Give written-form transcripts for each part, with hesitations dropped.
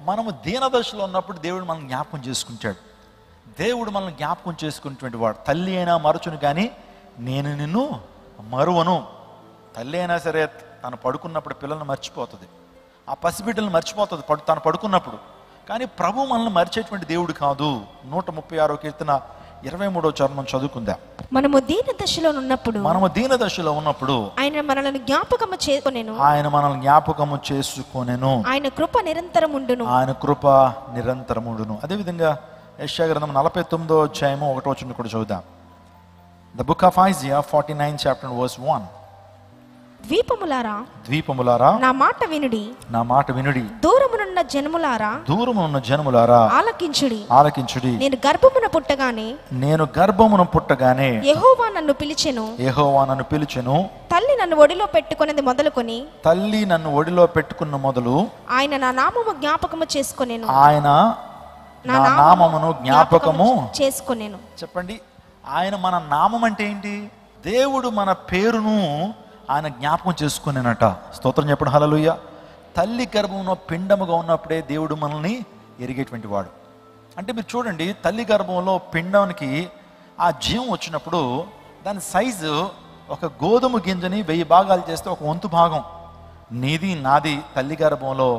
మనము దీనదశలో ఉన్నప్పుడు దేవుడు మనల్ని జ్ఞాపకం చేసుకుంటాడు. దేవుడు మనల్ని జ్ఞాపకం చేసుకునేటువంటి వాడు. తల్లి అయినా మరచును కానీ నేను నిన్ను మరువను. తల్లి అయినా సరే తను పడుకున్నప్పుడు పిల్లల్ని మర్చిపోతుంది, ఆ పసిబిడ్డలను మర్చిపోతుంది తను పడుకున్నప్పుడు. కానీ ప్రభు మనల్ని మరిచేటువంటి దేవుడు కాదు. 136 కీర్తన 23వ చరణం చదువుకుందాం. మనము దీన దశలో ఉన్నప్పుడు ఆయన మనల్ని జ్ఞాపకము చేసుకొనెను. ఆయన కృప నిరంతరముండును. అదేవిధంగా యెషయా గ్రంథం 49వ అధ్యాయము 1వ వచనం కూడా చదువుదాం. The book of Isaiah 49 chapter verse 1. ద్వీపములారా నా మాట వినుడి, దూరమునున్న జనములారా ఆలకించుడి. నేను గర్భమున పుట్టగానే యెహోవా నన్ను పిలిచెను. తల్లి నన్ను ఒడిలో పెట్టుకున్న మొదలు ఆయన నా నామము జ్ఞాపకము చేసుకొనెను. చెప్పండి, ఆయన మన నామం అంటే ఏంటి? దేవుడు మన పేరును ఆయన జ్ఞాపకం చేసుకునేనట. స్తోత్రం చెప్పండి, హల్లెలూయా. తల్లి గర్భంలో పిండముగా ఉన్నప్పుడే దేవుడు మనల్ని ఎరిగేటువంటి వాడు. అంటే మీరు చూడండి, తల్లి గర్భంలో పిండానికి ఆ జీవం వచ్చినప్పుడు దాని సైజు ఒక గోధుమ గింజని 1000 భాగాలు చేస్తే ఒక వంతు భాగం నీది నాది. తల్లి గర్భంలో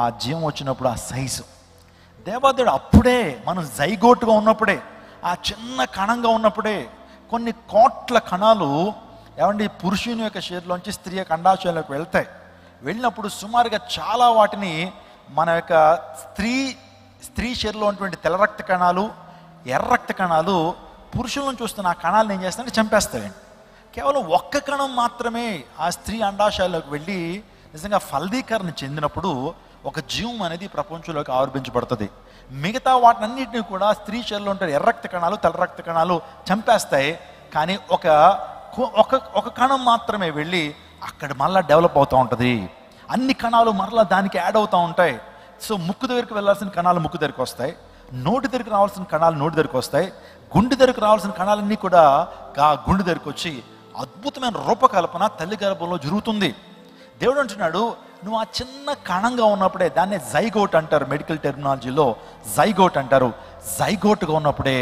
ఆ జీవం వచ్చినప్పుడు ఆ సైజు దేవాదేవుడు అప్పుడే మనం జైగోటుగా ఉన్నప్పుడే, ఆ చిన్న కణంగా ఉన్నప్పుడే కొన్ని కోట్ల కణాలు పురుషుని యొక్క శరీరంలోంచి స్త్రీ యొక్క అండాశయంలోకి వెళ్ళినప్పుడు సుమారుగా చాలా వాటిని మన యొక్క స్త్రీ శరీరంలో ఉన్నటువంటి తెల్ల రక్త కణాలు, ఎర్ర రక్త కణాలు పురుషులను చూస్తున్న ఆ కణాలను ఏం చేస్తాయంటే చంపేస్తాయండి. కేవలం ఒక్క కణం మాత్రమే ఆ స్త్రీ అండాశయాల్లోకి వెళ్ళి నిజంగా ఫలదీకరణ చెందినప్పుడు ఒక జీవం అనేది ప్రపంచంలోకి ఆవిర్భించబడుతుంది. మిగతా వాటినన్నింటినీ కూడా స్త్రీ శరీరంలో ఉంటే ఎర్ర రక్త కణాలు, తెల్ల రక్త కణాలు చంపేస్తాయి. కానీ ఒక కణం మాత్రమే వెళ్ళి అక్కడ మళ్ళీ డెవలప్ అవుతూ ఉంటుంది. అన్ని కణాలు మరలా దానికి యాడ్ అవుతూ ఉంటాయి. సో ముక్కు దగ్గరికి వెళ్ళాల్సిన కణాలు ముక్కు దగ్గరికి వస్తాయి, నోటి దగ్గరికి రావాల్సిన కణాలు నోటి దగ్గరికి వస్తాయి, గుండె దగ్గరికి రావాల్సిన కణాలన్నీ కూడా గుండె దగ్గరికి వచ్చి అద్భుతమైన రూపకల్పన తల్లి గర్భంలో జరుగుతుంది. దేవుడు అంటున్నాడు, నువ్వు ఆ చిన్న కణంగా ఉన్నప్పుడే, దాన్నే జైగోట్ అంటారు, మెడికల్ టెర్మినాలజీలో జైగోట్ అంటారు. జైగోట్గా ఉన్నప్పుడే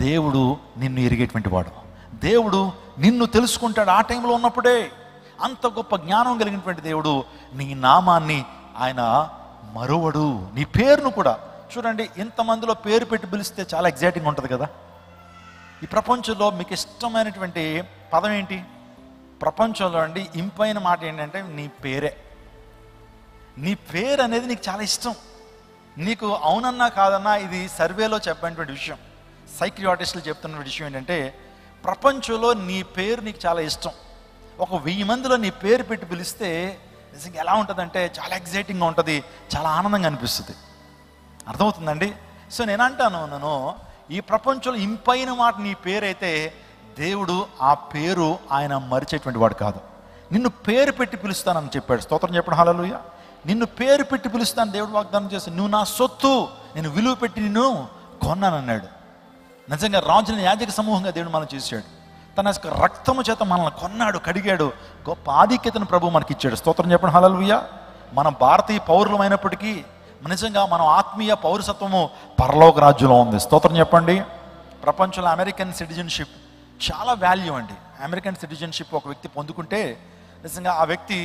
దేవుడు నిన్ను ఎరిగేటువంటి వాడు. దేవుడు నిన్ను తెలుసుకుంటాడు. ఆ టైంలో ఉన్నప్పుడే అంత గొప్ప జ్ఞానం కలిగినటువంటి దేవుడు నీ నామాన్ని ఆయన మరువడు. నీ పేరును కూడా చూడండి, ఇంతమందిలో పేరు పెట్టి పిలిస్తే చాలా ఎగ్జైటింగ్ ఉంటుంది కదా. ఈ ప్రపంచంలో మీకు ఇష్టమైనటువంటి పదం ఏంటి? ప్రపంచంలో ఇంపైన మాట ఏంటంటే నీ పేరే. నీ పేరు అనేది నీకు చాలా ఇష్టం. నీకు అవునన్నా కాదన్నా ఇది సర్వేలో చెప్పినటువంటి విషయం, సైకియాట్రిస్టులు చెప్తున్న విషయం ఏంటంటే ప్రపంచంలో నీ పేరు నీకు చాలా ఇష్టం. ఒక 1000 మందిలో నీ పేరు పెట్టి పిలిస్తే నిజంగా ఎలా ఉంటుందంటే చాలా ఎగ్జైటింగ్గా ఉంటుంది, చాలా ఆనందంగా అనిపిస్తుంది. అర్థమవుతుందండి? సో నేను అంటాను, ఈ ప్రపంచంలో ఇంపైన మాట నీ పేరైతే దేవుడు ఆ పేరు ఆయన మరిచేటువంటి వాడు కాదు. నిన్ను పేరు పెట్టి పిలుస్తానని చెప్పాడు. స్తోత్రం చెప్పడం, హల్లెలూయా. నిన్ను పేరు పెట్టి పిలుస్తాను దేవుడు వాగ్దానం చేసి, నువ్వు నా సొత్తు, నేను విలువ పెట్టి నిన్ను కొన్నానన్నాడు. నిజంగా రాజుని యాజక సమూహంగా దేవుడు మనం చేశాడు. తన రక్తము చేత మనల్ని కొన్నాడు, కడిగాడు. గొప్ప ఆధిక్యతను ప్రభు మనకి ఇచ్చాడు. స్తోత్రం చెప్పండి, హల్లెలూయా. మనం భారతీయ పౌరులమైనప్పటికీ నిజంగా మనం ఆత్మీయ పౌరసత్వము పరలోక రాజ్యంలో ఉంది. స్తోత్రం చెప్పండి. ప్రపంచంలో అమెరికన్ సిటిజన్షిప్ చాలా వాల్యూ అండి. అమెరికన్ సిటిజన్షిప్ ఒక వ్యక్తి పొందుకుంటే నిజంగా ఆ వ్యక్తి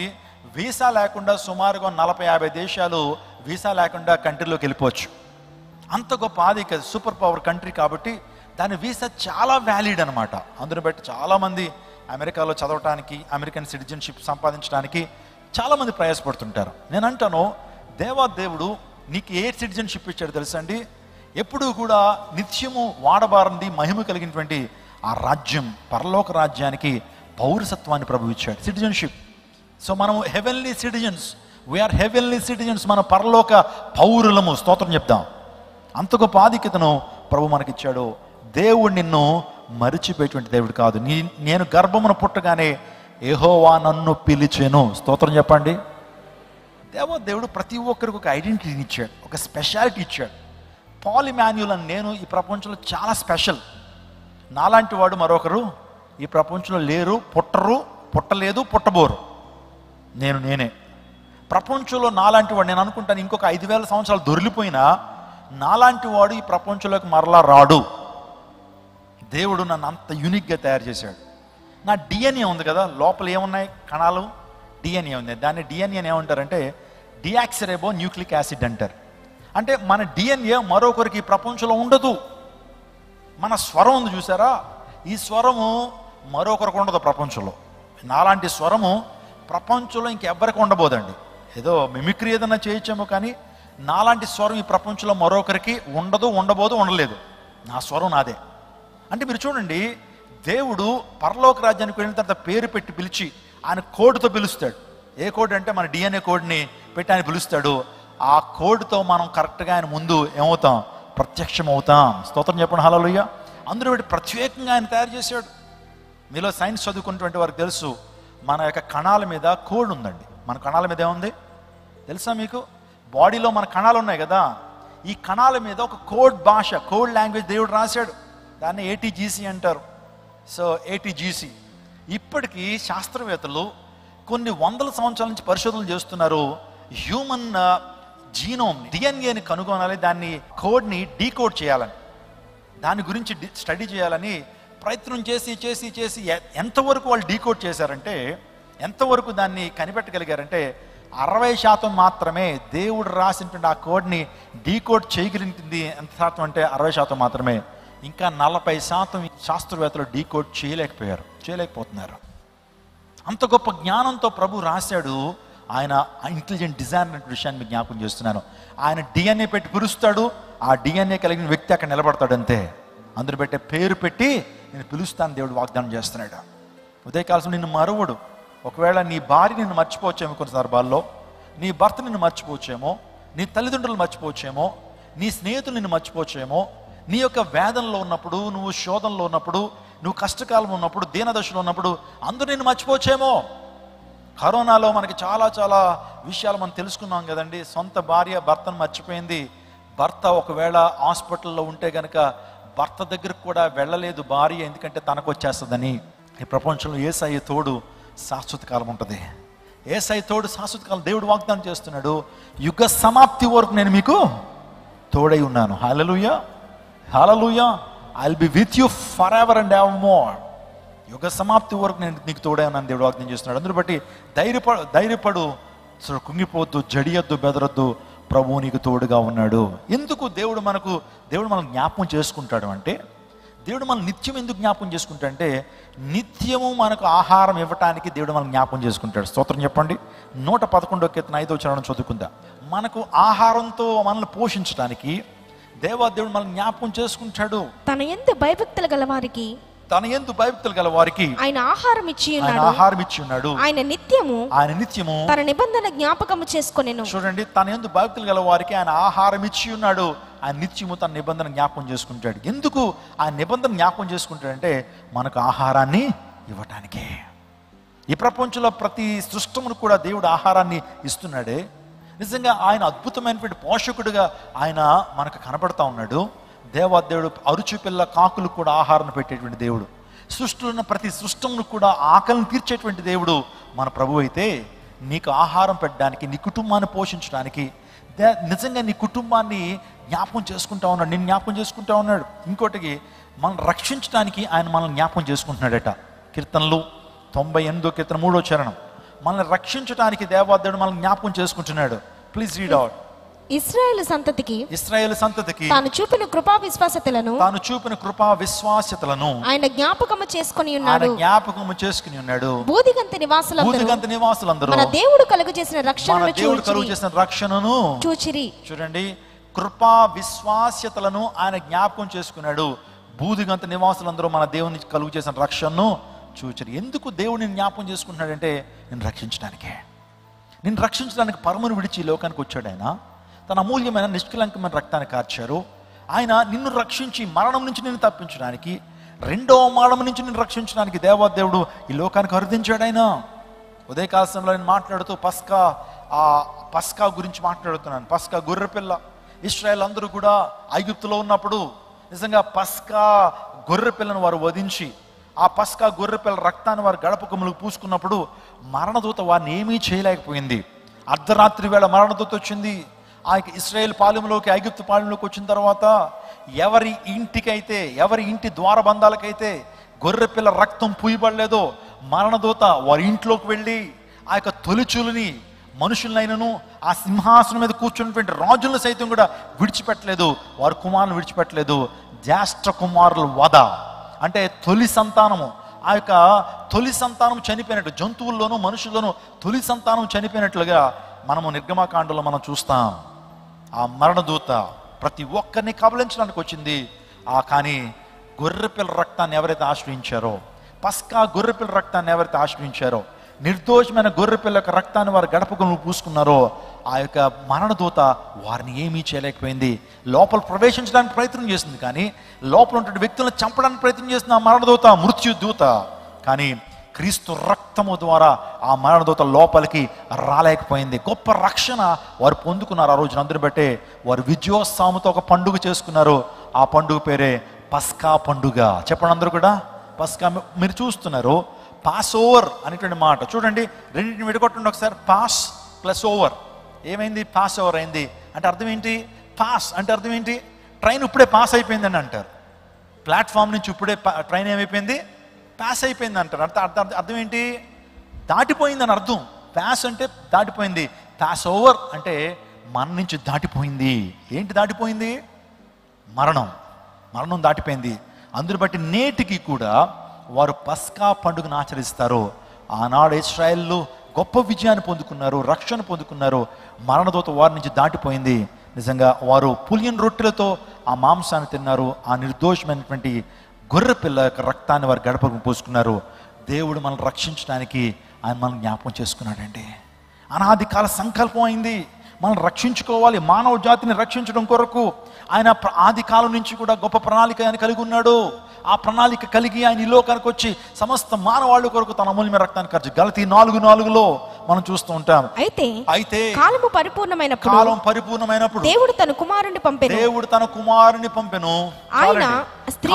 వీసా లేకుండా సుమారుగా 40-50 దేశాలు వీసా లేకుండా కంట్రీలోకి వెళ్ళిపోవచ్చు. అంత గొప్ప ఆధిక్యత, సూపర్ పవర్ కంట్రీ కాబట్టి దాని వీసా చాలా వ్యాలిడ్ అనమాట. అందుని బట్టి చాలామంది అమెరికాలో చదవటానికి, అమెరికన్ సిటిజన్షిప్ సంపాదించడానికి చాలామంది ప్రయాసపడుతుంటారు. నేను అంటాను, దేవుడు నీకు ఏ సిటిజన్షిప్ ఇచ్చాడు తెలుసా అండి? ఎప్పుడూ కూడా నిత్యము వాడబారంది మహిమ కలిగినటువంటి ఆ రాజ్యం, పరలోక రాజ్యానికి పౌరసత్వాన్ని ప్రభు ఇచ్చాడు, సిటిజన్షిప్. సో మనము heavenly citizens, we are heavenly citizens, మన పరలోక పౌరులము. స్తోత్రం చెప్దాం. అంత గొప్ప ఆధిక్యతను ప్రభు మనకిచ్చాడు. దేవుడు నిన్ను మరిచిపోయేటువంటి దేవుడు కాదు. నేను గర్భమున పుట్టగానే యెహోవా నన్ను పిలిచెను. స్తోత్రం చెప్పండి. దేవుడు ప్రతి ఒక్కరికి ఒక ఐడెంటిటీని ఇచ్చాడు, ఒక స్పెషాలిటీ ఇచ్చాడు. పాల్ ఇమాన్యుల్ అని నేను ఈ ప్రపంచంలో చాలా స్పెషల్. నాలాంటి వాడు మరొకరు ఈ ప్రపంచంలో లేరు, పుట్టరు, పుట్టలేదు, పుట్టబోరు. నేనే. ప్రపంచంలో నాలాంటి వాడు, నేను అనుకుంటాను ఇంకొక 5,000 సంవత్సరాలు దొరికిపోయినా నాలాంటి వాడు ఈ ప్రపంచంలోకి మరలా రాడు. దేవుడు నన్ను అంత యూనిక్గా తయారు చేశాడు. నా డిఎన్ఏ ఉంది కదా, లోపల ఏమున్నాయి కణాలు, డిఎన్ఏ ఉంది. దాన్ని డిఎన్ఏ ఏమంటారంటే డియాక్సిరైబో న్యూక్లిక్ యాసిడ్ అంటారు. అంటే మన డిఎన్ఏ మరొకరికి ఈ ప్రపంచంలో ఉండదు. మన స్వరం ఉంది చూసారా, ఈ స్వరము మరొకరికి ఉండదు ప్రపంచంలో. నాలాంటి స్వరము ప్రపంచంలో ఇంకెవ్వరికి ఉండబోదండి. ఏదో మిమిక్రీ ఏదైనా చేయొచ్చేమో, కానీ నాలాంటి స్వరం ఈ ప్రపంచంలో మరొకరికి ఉండదు, ఉండబోదు, ఉండలేదు. నా స్వరం నాదే. అంటే మీరు చూడండి, దేవుడు పరలోక రాజ్యానికి వెళ్ళిన తర్వాత పేరు పెట్టి పిలిచి ఆయన కోడ్తో పిలుస్తాడు. ఏ కోడ్ అంటే మన డిఎన్ఏ కోడ్ని పెట్టి ఆయన పిలుస్తాడు. ఆ కోడ్తో మనం కరెక్ట్గా ఆయన ముందు ఏమవుతాం, ప్రత్యక్షం అవుతాం. స్తోత్రం చెప్పండి హల్లెలూయా. అందరూ వీటి ప్రత్యేకంగా ఆయన తయారు చేశాడు. మీలో సైన్స్ చదువుకున్నటువంటి వారికి తెలుసు, మన యొక్క కణాల మీద కోడ్ ఉందండి. మన కణాల మీద ఏముంది తెలుసా మీకు? బాడీలో మన కణాలు ఉన్నాయి కదా, ఈ కణాల మీద ఒక కోడ్ భాష, కోడ్ లాంగ్వేజ్ దేవుడు రాశాడు. దాన్ని ATGC అంటారు. సో ATGC ఇప్పటికీ శాస్త్రవేత్తలు కొన్ని వందల సంవత్సరాల నుంచి పరిశోధనలు చేస్తున్నారు. హ్యూమన్ జీనోమ్ డిఎన్ఏని కనుగొనాలి, దాన్ని కోడ్ని డీకోడ్ చేయాలని, దాని గురించి స్టడీ చేయాలని ప్రయత్నం చేసి చేసి చేసి ఎంతవరకు వాళ్ళు డీకోడ్ చేశారంటే, ఎంతవరకు దాన్ని కనిపెట్టగలిగారంటే 60% మాత్రమే దేవుడు రాసినటువంటి ఆ కోడ్ని డీకోడ్ చేయగలిగింది. ఎంత శాతం అంటే 60% మాత్రమే. ఇంకా 40% శాస్త్రవేత్తలు డీకోడ్ చేయలేకపోతున్నారు. అంత గొప్ప జ్ఞానంతో ప్రభు రాశాడు. ఆయన ఇంటెలిజెంట్ డిజైన్ అనే విషయాన్ని మీకు జ్ఞాపకం చేస్తున్నాను. ఆయన డిఎన్ఏ పెట్టి పిలుస్తాడు, ఆ డిఎన్ఏ కలిగిన వ్యక్తి అక్కడ నిలబడతాడు అంతే. అందరు పెట్టే పేరు పెట్టి నేను పిలుస్తాను దేవుడు వాగ్దానం చేస్తున్నాడు. ఉదయకాలం నిన్ను మరువడు. ఒకవేళ నీ భార్య నిన్ను మర్చిపోవచ్చేమో, కొన్ని సందర్భాల్లో నీ భర్త నిన్ను మర్చిపోవచ్చేమో, నీ తల్లిదండ్రులు మర్చిపోవచ్చేమో, నీ స్నేహితులు నిన్ను మర్చిపోవచ్చేమో, నీ యొక్క వేదనలో ఉన్నప్పుడు, నువ్వు శోధనలో ఉన్నప్పుడు, నువ్వు కష్టకాలం ఉన్నప్పుడు, దీనదశలో ఉన్నప్పుడు అందరూ నిన్ను మర్చిపోవచ్చేమో. కరోనాలో మనకి చాలా చాలా విషయాలు మనం తెలుసుకున్నాం కదండి. సొంత భార్య భర్తను మర్చిపోయింది. భర్త ఒకవేళ హాస్పిటల్లో ఉంటే కనుక భర్త దగ్గరకు కూడా వెళ్ళలేదు భార్య, ఎందుకంటే తనకు వచ్చేస్తుందని. ఈ ప్రపంచంలో యేసయ్య తోడు శాశ్వత కాలం ఉంటుంది. యేసయ్య తోడు శాశ్వత కాలం. దేవుడు వాగ్దానం చేస్తున్నాడు, యుగ సమాప్తి వరకు నేను మీకు తోడై ఉన్నాను. Hallelujah, hallelujah. I will be with you for ever and ever more. యుగ సమాప్తి వరకు నేను నీకు తోడే ఉన్నాను దేవుడు వాగ్దానం చేస్తున్నాడు. అందును బట్టి ధైర్యపడు, కుంగిపోద్దు, జడియొద్దు, బెదరొద్దు, ప్రభువు నీకు తోడుగా ఉన్నాడు. ఎందుకు దేవుడు మనం జ్ఞాపకం చేసుకుంటాడు అంటే, దేవుడు మనం నిత్యం ఎందుకు జ్ఞాపకం చేసుకుంటాడంటే, నిత్యము మనకు ఆహారం ఇవ్వటానికి దేవుడు మనం జ్ఞాపకం చేసుకుంటాడు. స్తోత్రం చెప్పండి. 111వ కీర్తన 5వ వచనం చదువుకుందా. మనకు ఆహారంతో మనల్ని పోషించడానికి దేవుడు మనం జ్ఞాపకం చేసుకుంటాడు. తన యందు భయభక్తులు గల వారికి ఆయన ఆహారం ఇచ్చి ఉన్నాడు. ఆయన నిత్యము తన నిబంధన జ్ఞాపకము చేసుకొనెను. చూడండి, తన యందు భయభక్తులు గల వారికి ఆయన ఆహారం ఇచ్చి ఉన్నాడు. ఆయన నిత్యము తన నిబంధన జ్ఞాపకం చేసుకుంటాడు. ఎందుకు ఆయన నిబంధన జ్ఞాపకం చేసుకుంటాడంటే, మనకు ఆహారాన్ని ఇవ్వటానికే. ఈ ప్రపంచంలో ప్రతి సృష్టమును కూడా దేవుడు ఆహారాన్ని ఇస్తున్నాడే. నిజంగా ఆయన అద్భుతమైనటువంటి పోషకుడిగా ఆయన మనకు కనబడతా ఉన్నాడు. దేవాదేవుడు అరుచు పిల్ల కాకులు కూడా ఆహారం పెట్టేటువంటి దేవుడు. సృష్టిలో ఉన్న ప్రతి సృష్టమును కూడా ఆకలిని తీర్చేటువంటి దేవుడు మన ప్రభు అయితే, నీకు ఆహారం పెట్టడానికి, నీ కుటుంబాన్ని పోషించడానికి, నిజంగా నీ కుటుంబాన్ని జ్ఞాపకం చేసుకుంటా ఉన్నాడు, నేను జ్ఞాపకం చేసుకుంటా ఉన్నాడు. ఇంకోటికి మనం రక్షించడానికి ఆయన మనల్ని జ్ఞాపకం చేసుకుంటున్నాడట. కీర్తనలు 98వ కీర్తన 3వ చరణం. మనల్ని రక్షించడానికి దేవాదేవుడు మనల్ని జ్ఞాపకం చేసుకుంటున్నాడు. Please read out. ఇశ్రాయేలు సంతతికి తాను చూపిన కృపా విశ్వాస్యతలను ఆయన జ్ఞాపకము చేసుకొని ఉన్నాడు. భూదిగంత నివాసులందరూ మన దేవుడు కలుగజేసిన రక్షణను చూచిరి. చూడండి, కృపా విశ్వాస్యతలను ఆయన జ్ఞాపకం చేసుకున్నాడు. భూదిగంత నివాసులందరూ మన దేవుని కలుగు చేసిన రక్షణను చూచిరి. ఎందుకు దేవుడిని జ్ఞాపకం చేసుకుంటున్నాడంటే, నిన్ను రక్షించడానికి పరమును విడిచి లోకానికి వచ్చాడు. ఆయన తన అమూల్యమైన నిష్కలంకమైన రక్తాన్ని కార్చారు. ఆయన నిన్ను రక్షించి మరణం నుంచి నిన్ను తప్పించడానికి, రెండవ మరణం నుంచి నిన్ను రక్షించడానికి దేవాదేవుడు ఈ లోకానికి అరుదించాడు. ఆయన ఉదయకాల సమయంలో నేను మాట్లాడుతూ పస్కా గురించి మాట్లాడుతున్నాను. పస్కా గొర్రెపిల్ల. ఇశ్రాయేల్ అందరూ కూడా ఐగుప్తులో ఉన్నప్పుడు నిజంగా పస్కా గొర్రెపిల్లను వారు వధించి, ఆ పస్కా గొర్రెపిల్ల రక్తాన్ని వారు గడప కొమ్ములకు పూసుకున్నప్పుడు మరణదూత వారిని ఏమీ చేయలేకపోయింది. అర్ధరాత్రి వేళ మరణదూత వచ్చింది. ఆ ఇశ్రాయేల్ పాలెంలోకి, ఐగుప్తు పాలెంలోకి వచ్చిన తర్వాత ఎవరి ఇంటికైతే, ఎవరి ఇంటి ద్వారబంధాలకైతే గొర్రెపిల్ల రక్తం పూయబడలేదో మరణదూత వారి ఇంట్లోకి వెళ్ళి ఆ యొక్క తొలిచూలుని, మనుషులైనను ఆ సింహాసనం మీద కూర్చున్నటువంటి రాజులను సైతం కూడా విడిచిపెట్టలేదు, వారి కుమారులను విడిచిపెట్టలేదు. జ్యేష్ఠ కుమారుల వధ అంటే తొలి సంతానము, ఆ యొక్క తొలి సంతానం చనిపోయినట్టు, జంతువుల్లోనూ మనుషుల్లోనూ తొలి సంతానం చనిపోయినట్లుగా మనము నిర్గమకాండలో మనం చూస్తాం. ఆ మరణదూత ప్రతి ఒక్కరిని కబలించడానికి వచ్చింది. కానీ గొర్రెపిల్ల రక్తాన్ని ఎవరైతే ఆశ్రయించారో, పస్కా గొర్రెపిల్ల రక్తాన్ని ఎవరైతే ఆశ్రయించారో, నిర్దోషమైన గొర్రెపిల్ల యొక్క రక్తాన్ని వారు గడపకు పూసుకున్నారో, ఆ యొక్క మరణదూత వారిని ఏమీ చేయలేకపోయింది. లోపల ప్రవేశించడానికి ప్రయత్నం చేసింది, కానీ లోపల ఉన్న వ్యక్తులను చంపడానికి ప్రయత్నం చేసింది ఆ మరణదూత, మృత్యుదూత. కానీ క్రీస్తు రక్తము ద్వారా ఆ మరణదూత లోపలికి రాలేకపోయింది. గొప్ప రక్షణ వారు పొందుకున్నారు. ఆ రోజున అందరిని బట్టే వారు విజయోత్సవంతో ఒక పండుగ చేసుకున్నారు. ఆ పండుగ పేరే పస్కా పండుగ. చెప్పండి అందరూ కూడా పస్కా. మీరు చూస్తున్నారు పాస్ ఓవర్ అనేటువంటి మాట చూడండి, రెండింటిని విడగొట్టండి ఒకసారి. Pass plus over. ఏమైంది? పాస్ ఓవర్ అయింది అంటే అర్థం ఏంటి? పాస్ అంటే అర్థం ఏంటి? ట్రైన్ ఇప్పుడే పాస్ అయిపోయిందని అంటారు. ప్లాట్ఫామ్ నుంచి ఇప్పుడే ట్రైన్ ఏమైపోయింది? పాస్ అయిపోయింది అంటారు. అర్థం ఏంటి? దాటిపోయిందని అర్థం. పాస్ అంటే దాటిపోయింది, పాస్ ఓవర్ అంటే మన నుంచి దాటిపోయింది. ఏంటి దాటిపోయింది? మరణం. మరణం దాటిపోయింది. అందుని బట్టి నేటికి కూడా వారు పస్కా పండుగను ఆచరిస్తారు. ఆనాడు ఇశ్రాయేలు గొప్ప విజయాన్ని పొందుకున్నారు, రక్షణ పొందుకున్నారు. మరణదూత వారి నుంచి దాటిపోయింది. నిజంగా వారు పులియన్ రొట్టెలతో ఆ మాంసాన్ని తిన్నారు. ఆ నిర్దోషమైనటువంటి గొర్రె పిల్ల యొక్క రక్తాన్ని వారు గడపకు పోసుకున్నారు. దేవుడు మనల్ని రక్షించడానికి ఆయన మనల్ని జ్ఞాపకం చేసుకున్నాడండి. అనాది కాల సంకల్పం అయింది, మనం రక్షించుకోవాలి, మానవ జాతిని రక్షించడం కొరకు. ఆయన ఆది కాలం నుంచి కూడా గొప్ప ప్రణాళిక ఆయన కలిగి ఉన్నాడు. ఆ ప్రణాళిక కలిగి ఆయన ఈ లోకానికి వచ్చి సమస్త మానవాళి కొరకు తన అమూల్యమైన రక్తాన్ని ఖర్చు. గలతీ 4:4 మనం చూస్తూ ఉంటాం. అయితే కాలము పరిపూర్ణమైనప్పుడు దేవుడు తన కుమారుని పంపెను. ఆయన స్త్రీ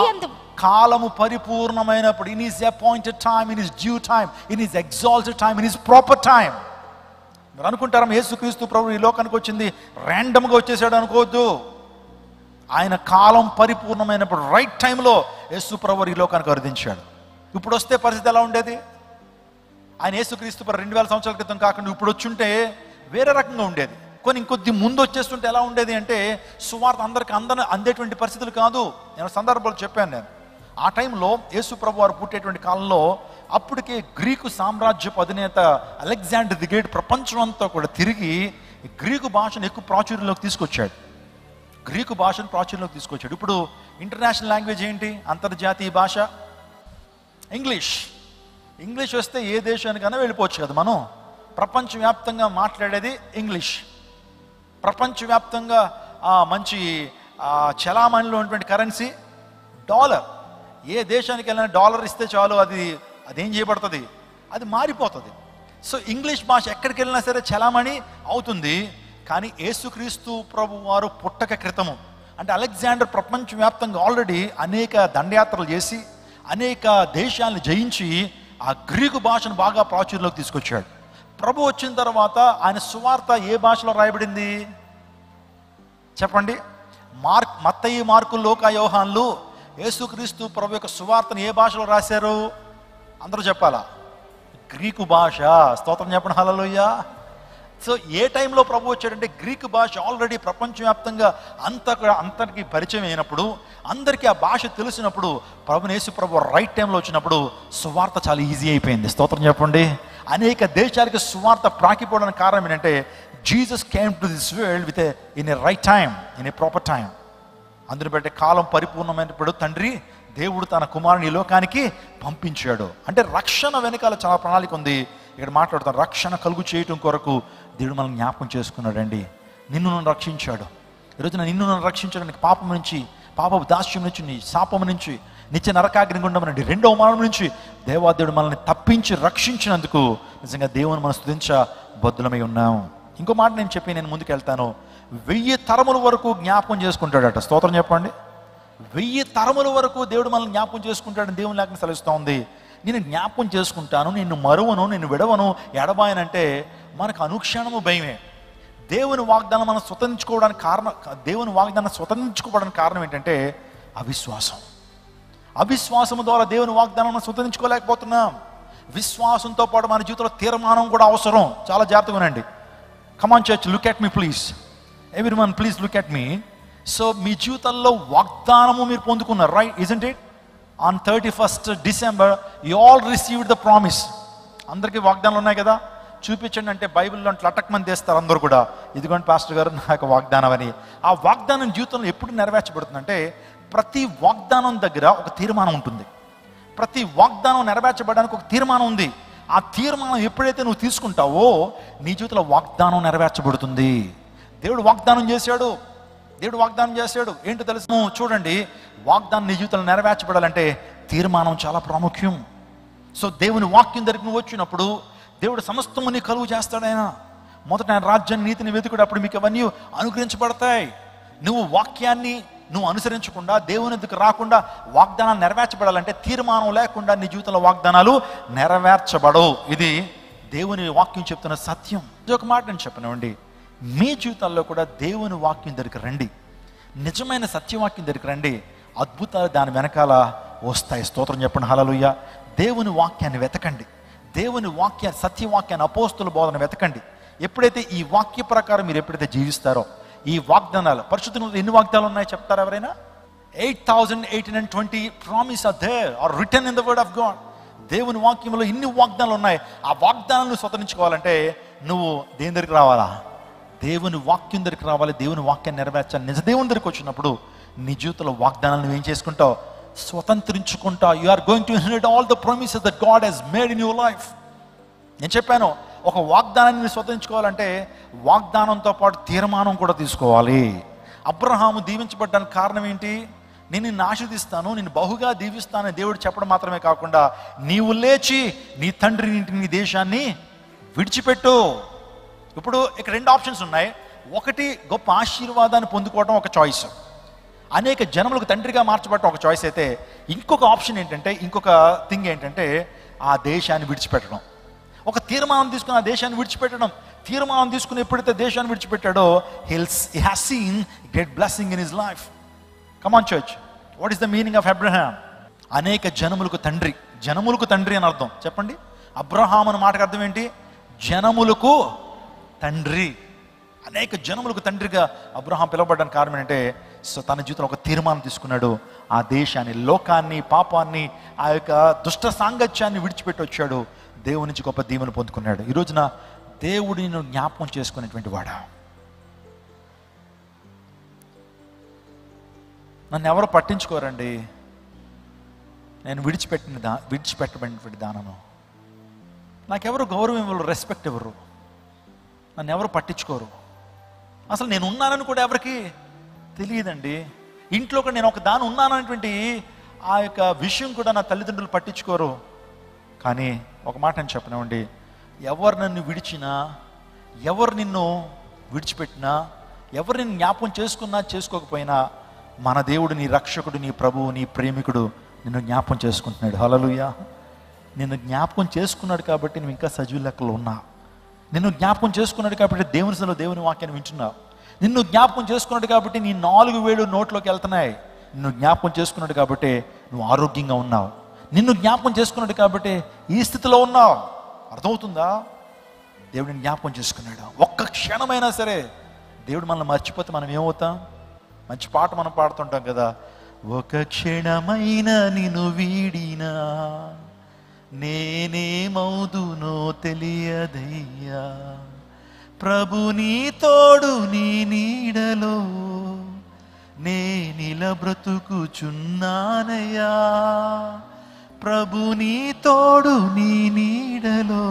కాలము పరిపూర్ణమైనప్పుడు, in his appointed time, in his due time, in his exalted time, in his proper time. మీరు అనుకుంటారా యేసుక్రీస్తు ప్రభు ఈ లోకానికి వచ్చింది ర్యాండమ్గా వచ్చేసాడు అనుకోవద్దు. ఆయన కాలం పరిపూర్ణమైనప్పుడు రైట్ టైంలో యేసు ప్రభు ఈ లోకానికి వరదించాడు. ఇప్పుడు వస్తే పరిస్థితి ఎలా ఉండేది? ఆయన యేసుక్రీస్తు ప్రభు 2000 సంవత్సరాల క్రితం కాకుండా ఇప్పుడు వచ్చుంటే వేరే రకంగా ఉండేది. ఇంకొద్ది ముందు వచ్చేస్తుంటే ఎలా ఉండేది అంటే సువార్త అందరికి అందేటువంటి పరిస్థితులు కాదు. నేను సందర్భాలు చెప్పాను. నేను ఆ టైంలో యేసు ప్రభు వారు పుట్టేటువంటి కాలంలో అప్పటికే గ్రీకు సామ్రాజ్యపు అధినేత అలెగ్జాండర్ ది గ్రేట్ ప్రపంచం అంతా కూడా తిరిగి గ్రీకు భాషను ఎక్కువ ప్రాచుర్యంలోకి తీసుకొచ్చాడు. ఇప్పుడు ఇంటర్నేషనల్ లాంగ్వేజ్ ఏంటి? అంతర్జాతీయ భాష ఇంగ్లీష్ వస్తే ఏ దేశానికైనా వెళ్ళిపోవచ్చు కదా. మనం ప్రపంచవ్యాప్తంగా మాట్లాడేది ఇంగ్లీష్. ప్రపంచవ్యాప్తంగా మంచి చలామణిలో ఉన్నటువంటి కరెన్సీ డాలర్. ఏ దేశానికి వెళ్ళినా డాలర్ ఇస్తే చాలు, అదేం చేయబడుతుంది? అది మారిపోతుంది. సో ఇంగ్లీష్ భాష ఎక్కడికి వెళ్ళినా సరే చలామణి అవుతుంది. కానీ యేసుక్రీస్తు ప్రభు వారు పుట్టక క్రితము అంటే అలెగ్జాండర్ ప్రపంచవ్యాప్తంగా ఆల్రెడీ అనేక దండయాత్రలు చేసి అనేక దేశాలను జయించి ఆ గ్రీకు భాషను బాగా ప్రాచుర్యంలోకి తీసుకొచ్చాడు. ప్రభు వచ్చిన తర్వాత ఆయన సువార్త ఏ భాషలో రాయబడింది చెప్పండి? మత్తయి, మార్కు, లూకా, యోహాన్లు యేసుక్రీస్తు ప్రభు యొక్క సువార్తను ఏ భాషలో రాశారు? అందరూ చెప్పాలా? గ్రీకు భాష. స్తోత్రం చెప్పండి, హల్లెలూయా. సో ఏ టైంలో ప్రభు వచ్చాడంటే గ్రీకు భాష ఆల్రెడీ ప్రపంచవ్యాప్తంగా అంతటికి పరిచయం అయినప్పుడు, అందరికీ ఆ భాష తెలిసినప్పుడు, యేసు ప్రభు రైట్ టైంలో వచ్చినప్పుడు సువార్త చాలా ఈజీ అయిపోయింది. స్తోత్రం చెప్పండి. అనేక దేశాలకి సువార్త ప్రాకిపోవడానికి కారణం ఏంటంటే Jesus came to this world in a right time, in a proper time. అందుని బట్టి కాలం పరిపూర్ణమైనప్పుడు తండ్రి దేవుడు తన కుమారుని ఈ లోకానికి పంపించాడు. అంటే రక్షణ వెనకాల చాలా ప్రణాళిక ఉంది. ఇక్కడ మాట్లాడుతాం, రక్షణ కలుగు చేయటం కొరకు దేవుడు మనల్ని జ్ఞాపకం చేసుకున్నాడండి. నిన్ను రక్షించాడు. ఈరోజున నిన్ను రక్షించడానికి పాపం నుంచి, పాపపు దాస్యం నుంచి, నీ శాపం నుంచి, నిత్య నరకాగ్ని గుండం నుండి, రెండవ మరణం నుంచి దేవాదేవుడు మనల్ని తప్పించి రక్షించినందుకు నిజంగా దేవుని మనం స్తుతించబద్ధులమై ఉన్నాం. ఇంకో మాట నేను ముందుకు వెళ్తాను. 1000 తరముల వరకు జ్ఞాపకం చేసుకుంటాడట. స్తోత్రం చెప్పండి. 1000 తరముల వరకు దేవుడు మనల్ని జ్ఞాపకం చేసుకుంటాడని దేవుని లేఖనం సెలవిస్తూ ఉంది. నేను జ్ఞాపకం చేసుకుంటాను, నిన్ను మరువను, నిన్ను విడవను, ఎడబాయనంటే మనకు అనుక్షణము భయమే. దేవుని వాగ్దానం మనం స్వతంత్రించుకోవడానికి కారణం, దేవుని వాగ్దానం స్వతంత్రించుకోవడానికి కారణం ఏంటంటే అవిశ్వాసం. అవిశ్వాసము ద్వారా దేవుని వాగ్దానం మనం స్వతంత్రించుకోలేకపోతున్నాం. విశ్వాసంతో పాటు మన జీవితంలో తీర్మానం కూడా అవసరం. చాలా జాగ్రత్తగా వినండి. Come on church, look at me please, everyone please look at me. So మీ జీవితాల్లో వాగ్దానము మీరు పొందుకున్నారు, right? Isn't it? On 31st December you all received the promise. అందరికీ వాగ్దానాలు ఉన్నాయి కదా? చూపించండి అంటే బైబిల్లో లటక్మని తెస్తారు అందరూ కూడా, ఇదిగోండి పాస్టర్ గారు నాకు వాగ్దానం అని. ఆ వాగ్దానం జీవితంలో ఎప్పుడు నెరవేర్చబడుతుందంటే ప్రతి వాగ్దానం దగ్గర ఒక తీర్మానం ఉంటుంది. ప్రతి వాగ్దానం నెరవేర్చబడడానికి ఒక తీర్మానం ఉంది. ఆ తీర్మానం ఎప్పుడైతే నువ్వు తీసుకుంటావో నీ జీవితంలో వాగ్దానం నెరవేర్చబడుతుంది. దేవుడు వాగ్దానం చేశాడు, దేవుడు వాగ్దానం చేశాడు. ఏంటో తెలుసు? చూడండి, వాగ్దానం నీ జీవితంలో నెరవేర్చబడాలంటే తీర్మానం చాలా ప్రాముఖ్యం. సో దేవుని వాక్యం దగ్గరికి నువ్వు వచ్చినప్పుడు దేవుడు సమస్తము నీ కలుగు చేస్తాడు. ఆయన మొదట ఆయన రాజ్యాన్ని, నీతిని వెతుకుడు, మీకు అవన్నీ అనుగ్రహించబడతాయి. నువ్వు వాక్యాన్ని నువ్వు అనుసరించకుండా, దేవుని దగ్గర రాకుండా వాగ్దానాలు నెరవేర్చబడాలంటే తీర్మానం లేకుండా నీ జీవితంలో వాగ్దానాలు నెరవేర్చబడవు. ఇది దేవుని వాక్యం చెప్తున్న సత్యం. ఇది ఒక మాట నేను చెప్పనివ్వండి, మీ జీవితాల్లో కూడా దేవుని వాక్యం దగ్గరికి రండి, నిజమైన సత్యవాక్యం దగ్గరికి రండి, అద్భుతాలు దాని వెనకాల వస్తాయి. స్తోత్రం చెప్పండి, హల్లెలూయా. దేవుని వాక్యాన్ని వెతకండి, దేవుని వాక్యాన్ని, సత్యవాక్యాన్ని, అపోస్తుల బోధన వెతకండి. ఎప్పుడైతే ఈ వాక్య ప్రకారం మీరు ఎప్పుడైతే జీవిస్తారో ఈ వాగ్దానాలు, పరిశుద్ధ గ్రంథంలో ఎన్ని వాగ్దానాలు ఉన్నాయో చెప్తారా ఎవరైనా? 8,820 promise are there are written in the word of God. దేవుని వాక్యంలో ఇన్ని వాగ్దానాలు ఉన్నాయి. ఆ వాగ్దానాలను స్వతంత్రించుకోవాలంటే నువ్వు దేని దగ్గరికి రావాలా? దేవుని వాక్యం దగ్గరికి రావాలి. దేవుని వాక్యాన్ని నెరవేర్చాలి. నిజ దేవుని దగ్గరికి వచ్చినప్పుడు నీ జీవితంలో వాగ్దానాలు నువ్వేం చేసుకుంటావు? స్వతంత్రించుకుంటావు. You are going to inherit all the promises that God has made in your life. నేను చెప్పాను, ఒక వాగ్దానాన్ని స్వతంత్రించుకోవాలంటే వాగ్దానంతో పాటు తీర్మానం కూడా తీసుకోవాలి. అబ్రహాము దీవించబడ్డానికి కారణం ఏంటి? నేను నిన్ను ఆశీర్దిస్తాను, నిన్ను బహుగా దీవిస్తానని దేవుడు చెప్పడం మాత్రమే కాకుండా నీవు లేచి నీ తండ్రి ఇంటిని, నీ దేశాన్ని విడిచిపెట్టు. ఇప్పుడు ఇక్కడ 2 ఆప్షన్స్ ఉన్నాయి. ఒకటి, గొప్ప ఆశీర్వాదాన్ని పొందుకోవడం ఒక చాయిస్, అనేక జనములకు తండ్రిగా మార్చబడటం ఒక చాయిస్ అయితే, ఇంకొక ఆప్షన్ ఏంటంటే, ఇంకొక థింగ్ ఏంటంటే ఆ దేశాన్ని విడిచిపెట్టడం. ఒక తీర్మానం తీసుకుని ఆ దేశాన్ని విడిచిపెట్టడం. తీర్మానం తీసుకుని ఎప్పుడైతే దేశాన్ని విడిచిపెట్టాడో he has seen great blessing in his life. Come on church, what is the meaning of Abraham? అనేక జనములకు తండ్రి. జనములకు తండ్రి అని అర్థం చెప్పండి. అబ్రహాం అనే మాటకు అర్థం ఏంటి? జనములకు తండ్రి. అనేక జనములకు తండ్రిగా అబ్రహాం పిలువబడడానికి కారణం ఏంటంటే తన జీవితంలో ఒక తీర్మానం తీసుకున్నాడు. ఆ దేశాన్ని, లోకాన్ని, పాపాన్ని, ఆ యొక్క దుష్ట సాంగత్యాన్ని విడిచిపెట్టి వచ్చాడు. దేవుని నుంచి గొప్ప దీవెన పొందుకున్నాడు. ఈ రోజున దేవుడిని నువ్వు జ్ఞాపకం చేసుకునేటువంటి వాడా? నన్ను ఎవరు పట్టించుకోరండి, నేను విడిచిపెట్టబడినటువంటి దానను. నాకెవరు గౌరవం ఇవ్వరు, రెస్పెక్ట్ ఇవ్వరు, నన్ను ఎవరు పట్టించుకోరు. అసలు నేను ఉన్నానని కూడా ఎవరికి తెలియదండి. ఇంట్లో కూడా నేను ఒక దాని ఉన్నాననేటువంటి ఆ యొక్క విషయం కూడా నా తల్లిదండ్రులు పట్టించుకోరు. కానీ ఒక మాట నేను చెప్పనివ్వండి, ఎవరు నన్ను విడిచినా, ఎవరు నిన్ను విడిచిపెట్టినా, ఎవరు నిన్ను జ్ఞాపకం చేసుకున్నా చేసుకోకపోయినా మన దేవుడు, నీ రక్షకుడు, నీ ప్రభువు, నీ ప్రేమికుడు నిన్ను జ్ఞాపకం చేసుకుంటున్నాడు. హల్లెలూయా. నిన్ను జ్ఞాపకం చేసుకున్నాడు కాబట్టి నువ్వు ఇంకా సజీవ లెక్కలో ఉన్నావు. నిన్ను జ్ఞాపకం చేసుకున్నాడు కాబట్టి దేవుని సన్నిధిలో దేవుని వాక్యాన్ని వింటున్నావు. నిన్ను జ్ఞాపకం చేసుకున్నాడు కాబట్టి నీ 4 వేళ్ళు నోట్లోకి వెళ్తున్నాయి. నిన్ను జ్ఞాపకం చేసుకున్నాడు కాబట్టి నువ్వు ఆరోగ్యంగా ఉన్నావు. నిన్ను జ్ఞాపకం చేసుకున్నాడు కాబట్టి ఈ స్థితిలో ఉన్నావు. అర్థమవుతుందా? దేవుడిని జ్ఞాపకం చేసుకున్నాడు. ఒక్క క్షణమైనా సరే దేవుడు మనల్ని మర్చిపోతే మనం ఏమవుతాం? మంచి పాట మనం పాడుతుంటాం కదా, ఒక క్షణమైన నిన్ను వీడినా నేనేమవుదునో తెలియదయ్యా, ప్రభు నీ తోడు నీ నీడలో నేనిల బ్రతుకుచున్నానయ్యా, ప్రభు నీ తోడు నీ నీడలో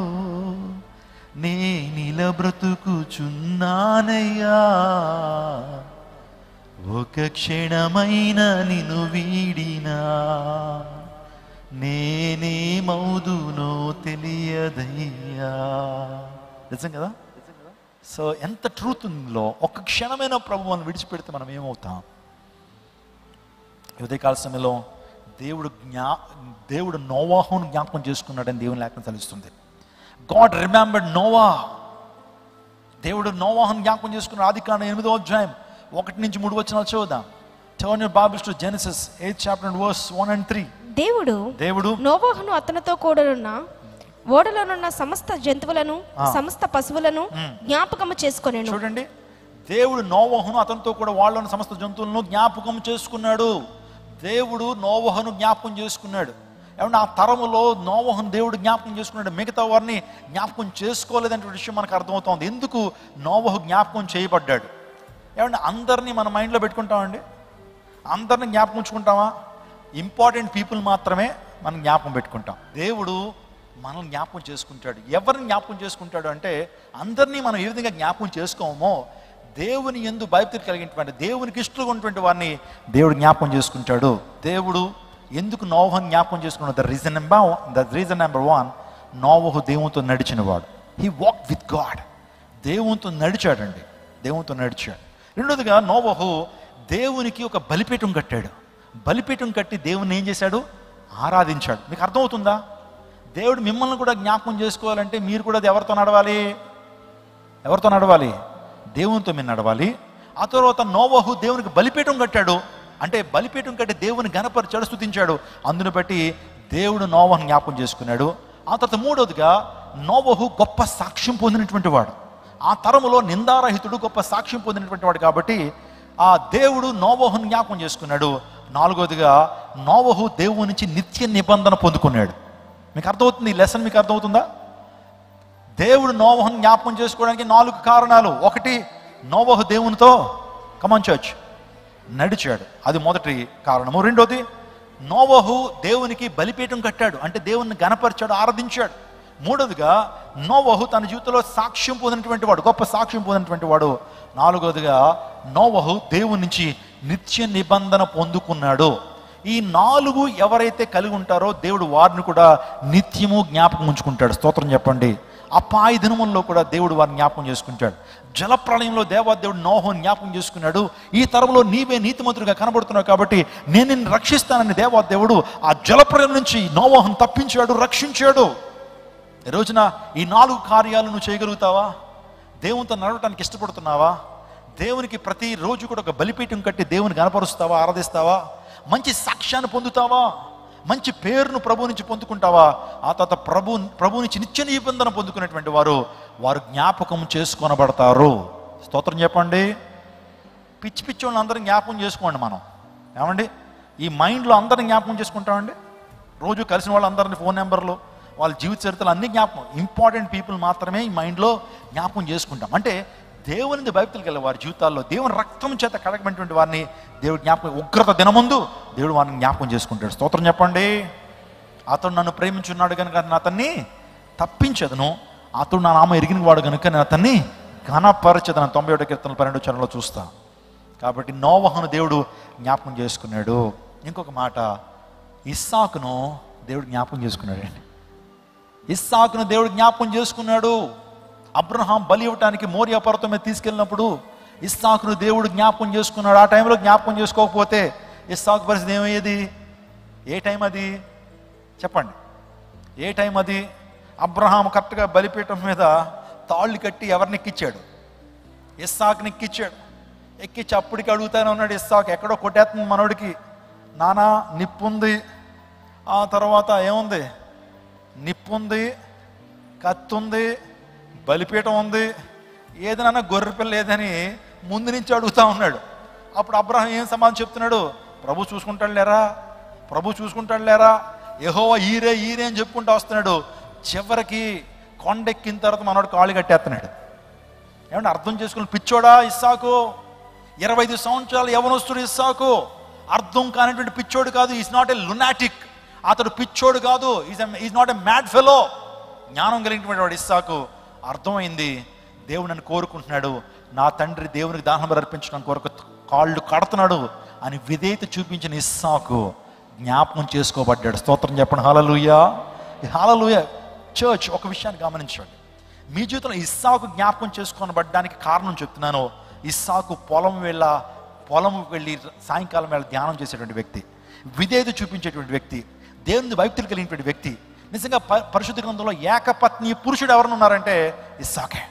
నేనిల బ్రతుకుచున్నానయ్యా, ఒక క్షణమైన నిన్ను వీడినా నేనేమవుదునో తెలియదయ్యా. నిజం కదా? సో ఎంత ట్రూత్ ఉందో. ఒక్క క్షణమైన ప్రభు మనం విడిచిపెడితే మనం ఏమవుతాం? ఉదయకాల సమయంలో దేవుడు నోవాహును జ్ఞాపకం చేసుకున్నాడని దేవుని లేఖనం తెలుస్తుంది. God remembered Noah. దేవుడు నోవాహును జ్ఞాపకం చేసుకున్నాడు. ఆదికాండం 8వ అధ్యాయం 1 నుంచి 3 వచనాలు చదువుదాం. Turn your Bibles to Genesis 8th chapter and verse 1 and 3. దేవుడు నోవాహును అతనితో కూడనున్న ఓడలోనున్న సమస్త జంతువులను సమస్త పశువులను జ్ఞాపకము చేసుకొనెను. చూడండి, దేవుడు నోవాహును అతనితో కూడా వాళ్ళను సమస్త జంతువులను జ్ఞాపకం చేసుకున్నాడు. దేవుడు నోవాహును జ్ఞాపకం చేసుకున్నాడు. ఏమంటే ఆ తరములో నోవాహును దేవుడు జ్ఞాపకం చేసుకున్నాడు, మిగతా వారిని జ్ఞాపకం చేసుకోలేదనే విషయం మనకు అర్థమవుతోంది. ఎందుకు నోవాహు జ్ఞాపకం చేయబడ్డాడు? ఏమంటే అందరినీ మన మైండ్లో పెట్టుకుంటామండి? అందరిని జ్ఞాపకం ఉంచుకుంటామా? ఇంపార్టెంట్ పీపుల్ మాత్రమే మనం జ్ఞాపకం పెట్టుకుంటాం. దేవుడు మనం జ్ఞాపకం చేసుకుంటాడు. ఎవరిని జ్ఞాపకం చేసుకుంటాడు అంటే, అందరినీ మనం ఏ విధంగా జ్ఞాపకం చేసుకోమో దేవుని యందు భయభక్తి కలిగినటువంటి, దేవునికి ఇష్టంగా ఉన్నటువంటి వారిని దేవుడు జ్ఞాపకం చేసుకుంటాడు. దేవుడు ఎందుకు నోవాహును జ్ఞాపకం చేసుకున్నాడు? ద రీజన్ నెంబర్ 1, నోవాహు దేవునితో నడిచినవాడు. He walk with God. దేవునితో నడిచాడండి, దేవునితో నడిచాడు. రెండోదిగా నోవాహు దేవునికి ఒక బలిపీఠం కట్టాడు. బలిపీఠం కట్టి దేవుని ఏం చేశాడు? ఆరాధించాడు. మీకు అర్థమవుతుందా? దేవుడు మిమ్మల్ని కూడా జ్ఞాపకం చేసుకోవాలంటే మీరు కూడా ఎవరితో నడవాలి? ఎవరితో నడవాలి? దేవునితో మీరు నడవాలి. ఆ తర్వాత నోవాహు దేవునికి బలిపీఠం కట్టాడు. అంటే బలిపీఠం కట్టి దేవుని ఘనపరిచాడు, స్తుతించాడు. అందును బట్టి దేవుడు నోవాహును జ్ఞాపకం చేసుకున్నాడు. ఆ తర్వాత మూడవదిగా నోవాహు గొప్ప సాక్ష్యం పొందినటువంటి వాడు. ఆ తరములో నిందారహితుడు, గొప్ప సాక్ష్యం పొందినటువంటి వాడు. కాబట్టి ఆ దేవుడు నోవాహును జ్ఞాపకం చేసుకున్నాడు. నాలుగవదిగా నోవాహు దేవుని నుంచి నిత్య నిబంధన పొందుకున్నాడు. మీకు అర్థమవుతుంది? ఈ లెసన్ మీకు అర్థమవుతుందా? దేవుడు నోవాహును జ్ఞాపకం చేసుకోవడానికి 4 కారణాలు. 1, నోవాహు దేవునితో కమాన్ చర్చ్ నడిచాడు, అది మొదటి కారణము. రెండోది, నోవాహు దేవునికి బలిపీఠం కట్టాడు, అంటే దేవుని గణపరిచాడు, ఆరాధించాడు. మూడోదిగా నోవాహు తన జీవితంలో సాక్ష్యం పొందినటువంటి వాడు, గొప్ప సాక్ష్యం పొందినటువంటి వాడు. నాలుగోదిగా నోవాహు దేవుని నుంచి నిత్య నిబంధన పొందుకున్నాడు. ఈ 4 ఎవరైతే కలిగి ఉంటారో దేవుడు వారిని కూడా నిత్యము జ్ఞాపకం ఉంచుకుంటాడు. స్తోత్రం చెప్పండి. అపాయ దినముల్లో కూడా దేవుడు వారిని జ్ఞాపకం చేసుకుంటాడు. జలప్రళయంలో దేవాదేవుడు నోవాహును జ్ఞాపకం చేసుకున్నాడు. ఈ తరంలో నీవే నీతిమంతుడిగా కనబడుతున్నావు కాబట్టి నేను నిన్ను రక్షిస్తానని దేవాదేవుడు ఆ జలప్రళయం నుంచి నోవాహును తప్పించాడు, రక్షించాడు. ఈ రోజున ఈ 4 కార్యాలు నువ్వు చేయగలుగుతావా? దేవునితో నడవటానికి ఇష్టపడుతున్నావా? దేవునికి ప్రతిరోజు కూడా ఒక బలిపీఠం కట్టి దేవుని గణపరుస్తావా, ఆరాధిస్తావా? మంచి సాక్ష్యాన్ని పొందుతావా? మంచి పేరును ప్రభు నుంచి పొందుకుంటావా? ఆ తర్వాత ప్రభు నుంచి నిత్య నిబంధన పొందుకునేటువంటి వారు జ్ఞాపకం చేసుకొనబడతారు. స్తోత్రం చెప్పండి. పిచ్చి పిచ్చి వాళ్ళని అందరం జ్ఞాపకం చేసుకోండి. మనం ఏమండి ఈ మైండ్లో అందరిని జ్ఞాపకం చేసుకుంటామండి. రోజు కలిసిన వాళ్ళందరినీ ఫోన్ నెంబర్లు, వాళ్ళ జీవిత చరిత్రలు అన్ని జ్ఞాపకం. ఇంపార్టెంట్ పీపుల్ మాత్రమే ఈ మైండ్లో జ్ఞాపకం చేసుకుంటాం. అంటే దేవుని భక్తులు గల వారి జీవితాల్లో దేవుని రక్తం చేత కడగబడినటువంటి వారిని దేవుడు జ్ఞాపకం, ఉగ్రత దినముందు దేవుడు వారిని జ్ఞాపకం చేసుకుంటాడు. స్తోత్రం చెప్పండి. అతడు నన్ను ప్రేమించున్నాడు కనుక నేను అతన్ని తప్పించదును, అతడు నా నామ ఎరిగిన వాడు కనుక నేను అతన్ని ఘనపరచదను. 91 కీర్తనలు 12వ చరణంలో చూస్తా. కాబట్టి నోవాహును దేవుడు జ్ఞాపకం చేసుకున్నాడు. ఇంకొక మాట, ఇస్సాకును దేవుడు జ్ఞాపకం చేసుకున్నాడు అండి. ఇస్సాకును దేవుడు జ్ఞాపకం చేసుకున్నాడు. అబ్రహాం బలి ఇవ్వటానికి మోరియా పర్వతం మీద తీసుకెళ్ళినప్పుడు ఇస్సాకును దేవుడు జ్ఞాపకం చేసుకున్నాడు. ఆ టైంలో జ్ఞాపకం చేసుకోకపోతే ఇస్సాకు పరిస్థితి ఏమయ్యేది? ఏ టైం అది చెప్పండి? ఏ టైం అది? అబ్రహాం కరెక్ట్గా బలిపీఠం మీద తాళ్ళు కట్టి ఎవరిని ఎక్కించాడు? ఇస్సాకుని ఎక్కించాడు. ఎక్కించి అప్పటికి అడుగుతానే ఉన్నాడు ఇస్సాకు, ఎక్కడో కొట్టేస్తుంది మనోడికి, నానా నిప్పుంది, ఆ తర్వాత ఏముంది, నిప్పుంది, కత్తుంది, బలిపీఠం ఉంది, ఏదైనా గొర్రెపిల్ల లేదని ముందు నుంచి అడుగుతా ఉన్నాడు. అప్పుడు అబ్రహాం ఏం సమాధానం చెప్తున్నాడు? ప్రభు చూసుకుంటాడు లేరా, ప్రభు చూసుకుంటాడు లేరా, యెహోవా ఈరే ఈరే అని చెప్పుకుంటూ వస్తున్నాడు. చివరికి కొండెక్కిన తర్వాత మనోడు కాళ్ళు కట్టేస్తున్నాడు. ఏమంటే అర్థం చేసుకుని పిచ్చోడా ఇస్సాకు? 25 సంవత్సరాలు యవనస్తుడు ఇస్సాకు. అర్థం కానిటువంటి పిచ్చోడు కాదు. Is not a lunatic. అతడు పిచ్చోడు కాదు. Is not a mad fellow. జ్ఞానం కలిగినటువంటి వాడు ఇస్సాకు. అర్థమైంది, దేవుడు నన్ను కోరుకుంటున్నాడు, నా తండ్రి దేవునికి దానం అర్పించడం కొరకు కాళ్ళు కడుతున్నాడు అని విధేయత చూపించిన ఇస్సాకు జ్ఞాపకం చేసుకోబడ్డాడు. స్తోత్రం చెప్పండి. హల్లెలూయా, హల్లెలూయా. చర్చ్, ఒక విషయాన్ని గమనించండి. మీ జీవితంలో ఇస్సాకు జ్ఞాపకం చేసుకోబడ్డానికి కారణం చెప్తున్నాను. ఇస్సాకు పొలం వెళ్ళి సాయంకాలం వేళ ధ్యానం చేసేటువంటి వ్యక్తి. విధేయత చూపించేటువంటి వ్యక్తి, దేవుని వైపులు కలిగినటువంటి వ్యక్తి. నిజంగా పరిశుద్ధ గ్రంథంలో ఏకపత్ని పురుషుడు ఎవరు ఉన్నారంటే ఇస్సాకే.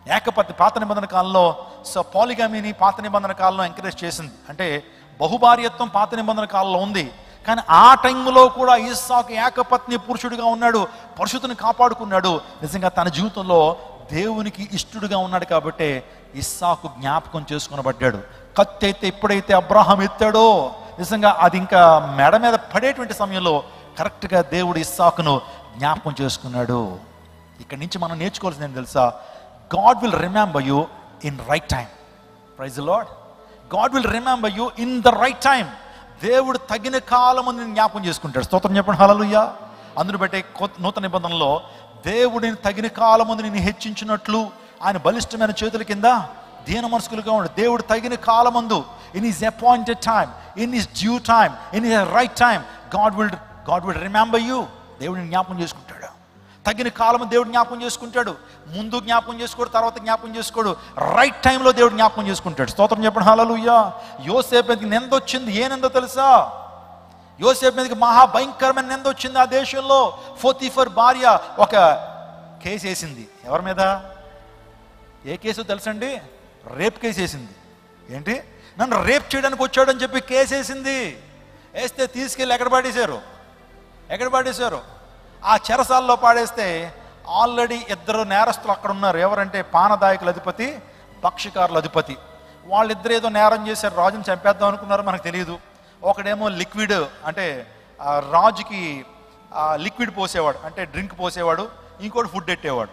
ఏకపత్ని పాత నిబంధన కాలంలో పాలిగామిని పాత నిబంధన కాలంలో ఎంకరేజ్ చేసింది. అంటే బహుభార్యత్వం పాత నిబంధన కాలంలో ఉంది. కానీ ఆ టైంలో కూడా ఇస్సాకు ఏకపత్ని పురుషుడిగా ఉన్నాడు, పరిశుద్ధిని కాపాడుకున్నాడు. నిజంగా తన జీవితంలో దేవునికి ఇష్టడుగా ఉన్నాడు కాబట్టి ఇస్సాకు జ్ఞాపకం చేసుకునబడ్డాడు. కత్తి అయితే ఎప్పుడైతే అబ్రహాం ఎత్తాడో నిజంగా అది ఇంకా మెడ మీద పడేటువంటి సమయంలో కరెక్ట్గా దేవుడు ఇస్సాకును జ్ఞాపకం చేసుకున్నాడు. ఇక్కడి నుంచి మనం నేర్చుకోవాల్సింది ఏంటి తెలుసా? God will remember you in right time. Praise the Lord. God will remember you in the right time. దేవుడు తగిన కాలం ముందు జ్ఞాపకం చేసుకుంటాడు. స్తోత్రం చెప్పండి హల్లెలూయా. అందును బట్టే నూతన నిబంధనలో దేవుడిని తగిన కాలం ముందు నిన్ను హెచ్చించినట్లు ఆయన బలిష్టమైన చేతుల కింద దీన మనస్కులుగా ఉండు. దేవుడు తగిన కాలం ముందు in his appointed time, in his due time, in his right time God will remember you. దేవుడిని జ్ఞాపకం చేసుకుంటాడు. తగిన కాలం దేవుడు జ్ఞాపకం చేసుకుంటాడు. ముందు జ్ఞాపకం చేసుకోడు, తర్వాత జ్ఞాపకం చేసుకోడు. రైట్ టైంలో దేవుడు జ్ఞాపకం చేసుకుంటాడు. స్తోత్రం చెప్పండి హల్లెలూయా. యోసేపు మీదకి నింద వచ్చింది. ఏ నిందో తెలుసా? యోసేపు మీదకి మహాభయంకరమైన నింద వచ్చింది. ఆ దేశంలో పోతీఫర్ భార్య ఒక కేసు వేసింది. ఎవరి మీద? ఏ కేసు తెలుసండి? రేప్ కేసు వేసింది. ఏంటి? నన్ను రేప్ చేయడానికి వచ్చాడు అని చెప్పి కేసు వేసింది. వేస్తే తీసుకెళ్ళి ఎక్కడ పడేశారు? ఆ చెరసాల్లో పాడేస్తే ఆల్రెడీ ఇద్దరు నేరస్తులు అక్కడ ఉన్నారు. ఎవరంటే పానదాయకుల అధిపతి, భక్ష్యకారుల అధిపతి. వాళ్ళిద్దరు ఏదో నేరం చేశారు, రాజుని చంపేద్దాం అనుకున్నారు, మనకు తెలియదు. ఒకడేమో లిక్విడ్, అంటే రాజుకి లిక్విడ్ పోసేవాడు, అంటే డ్రింక్ పోసేవాడు. ఇంకోటి ఫుడ్ పెట్టేవాడు.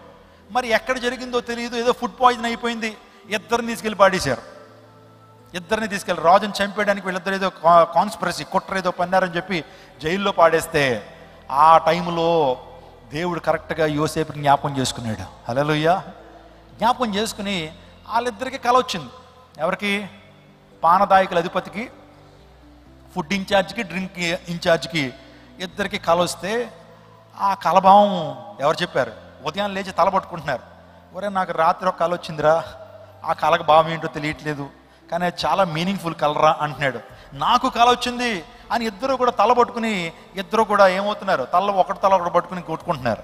మరి ఎక్కడ జరిగిందో తెలియదు, ఏదో ఫుడ్ పాయిజన్ అయిపోయింది. ఇద్దరిని తీసుకెళ్ళి పాడేశారు. ఇద్దరిని తీసుకెళ్ళి రాజుని చంపేయడానికి వీళ్ళిద్దరు ఏదో కాన్స్పిరసీ, కుట్ర ఏదో పన్నారని చెప్పి జైల్లో పాడేస్తే ఆ టైంలో దేవుడు కరెక్ట్గా యోసేపుని జ్ఞాపకం చేసుకున్నాడు. హల్లెలూయా. జ్ఞాపకం చేసుకుని వాళ్ళిద్దరికి కల వచ్చింది. ఎవరికి? పానదాయకుల అధిపతికి, ఫుడ్ ఇన్ఛార్జ్కి, డ్రింక్ ఇన్ఛార్జ్కి ఇద్దరికి కల వస్తే ఆ కలభావం ఎవరు చెప్పారు? ఉదయం లేచి తలపట్టుకుంటున్నారు. ఒరే నాకు రాత్రి ఒక కల వచ్చిందిరా, ఆ కళకు భావం ఏంటో తెలియట్లేదు, కానీ చాలా మీనింగ్ఫుల్ కలరా అంటున్నాడు. నాకు కల వచ్చింది అని ఇద్దరు కూడా తల పట్టుకుని ఇద్దరు కూడా ఏమవుతున్నారు? ఒకటి తల ఒకటి పట్టుకుని కొట్టుకుంటున్నారు.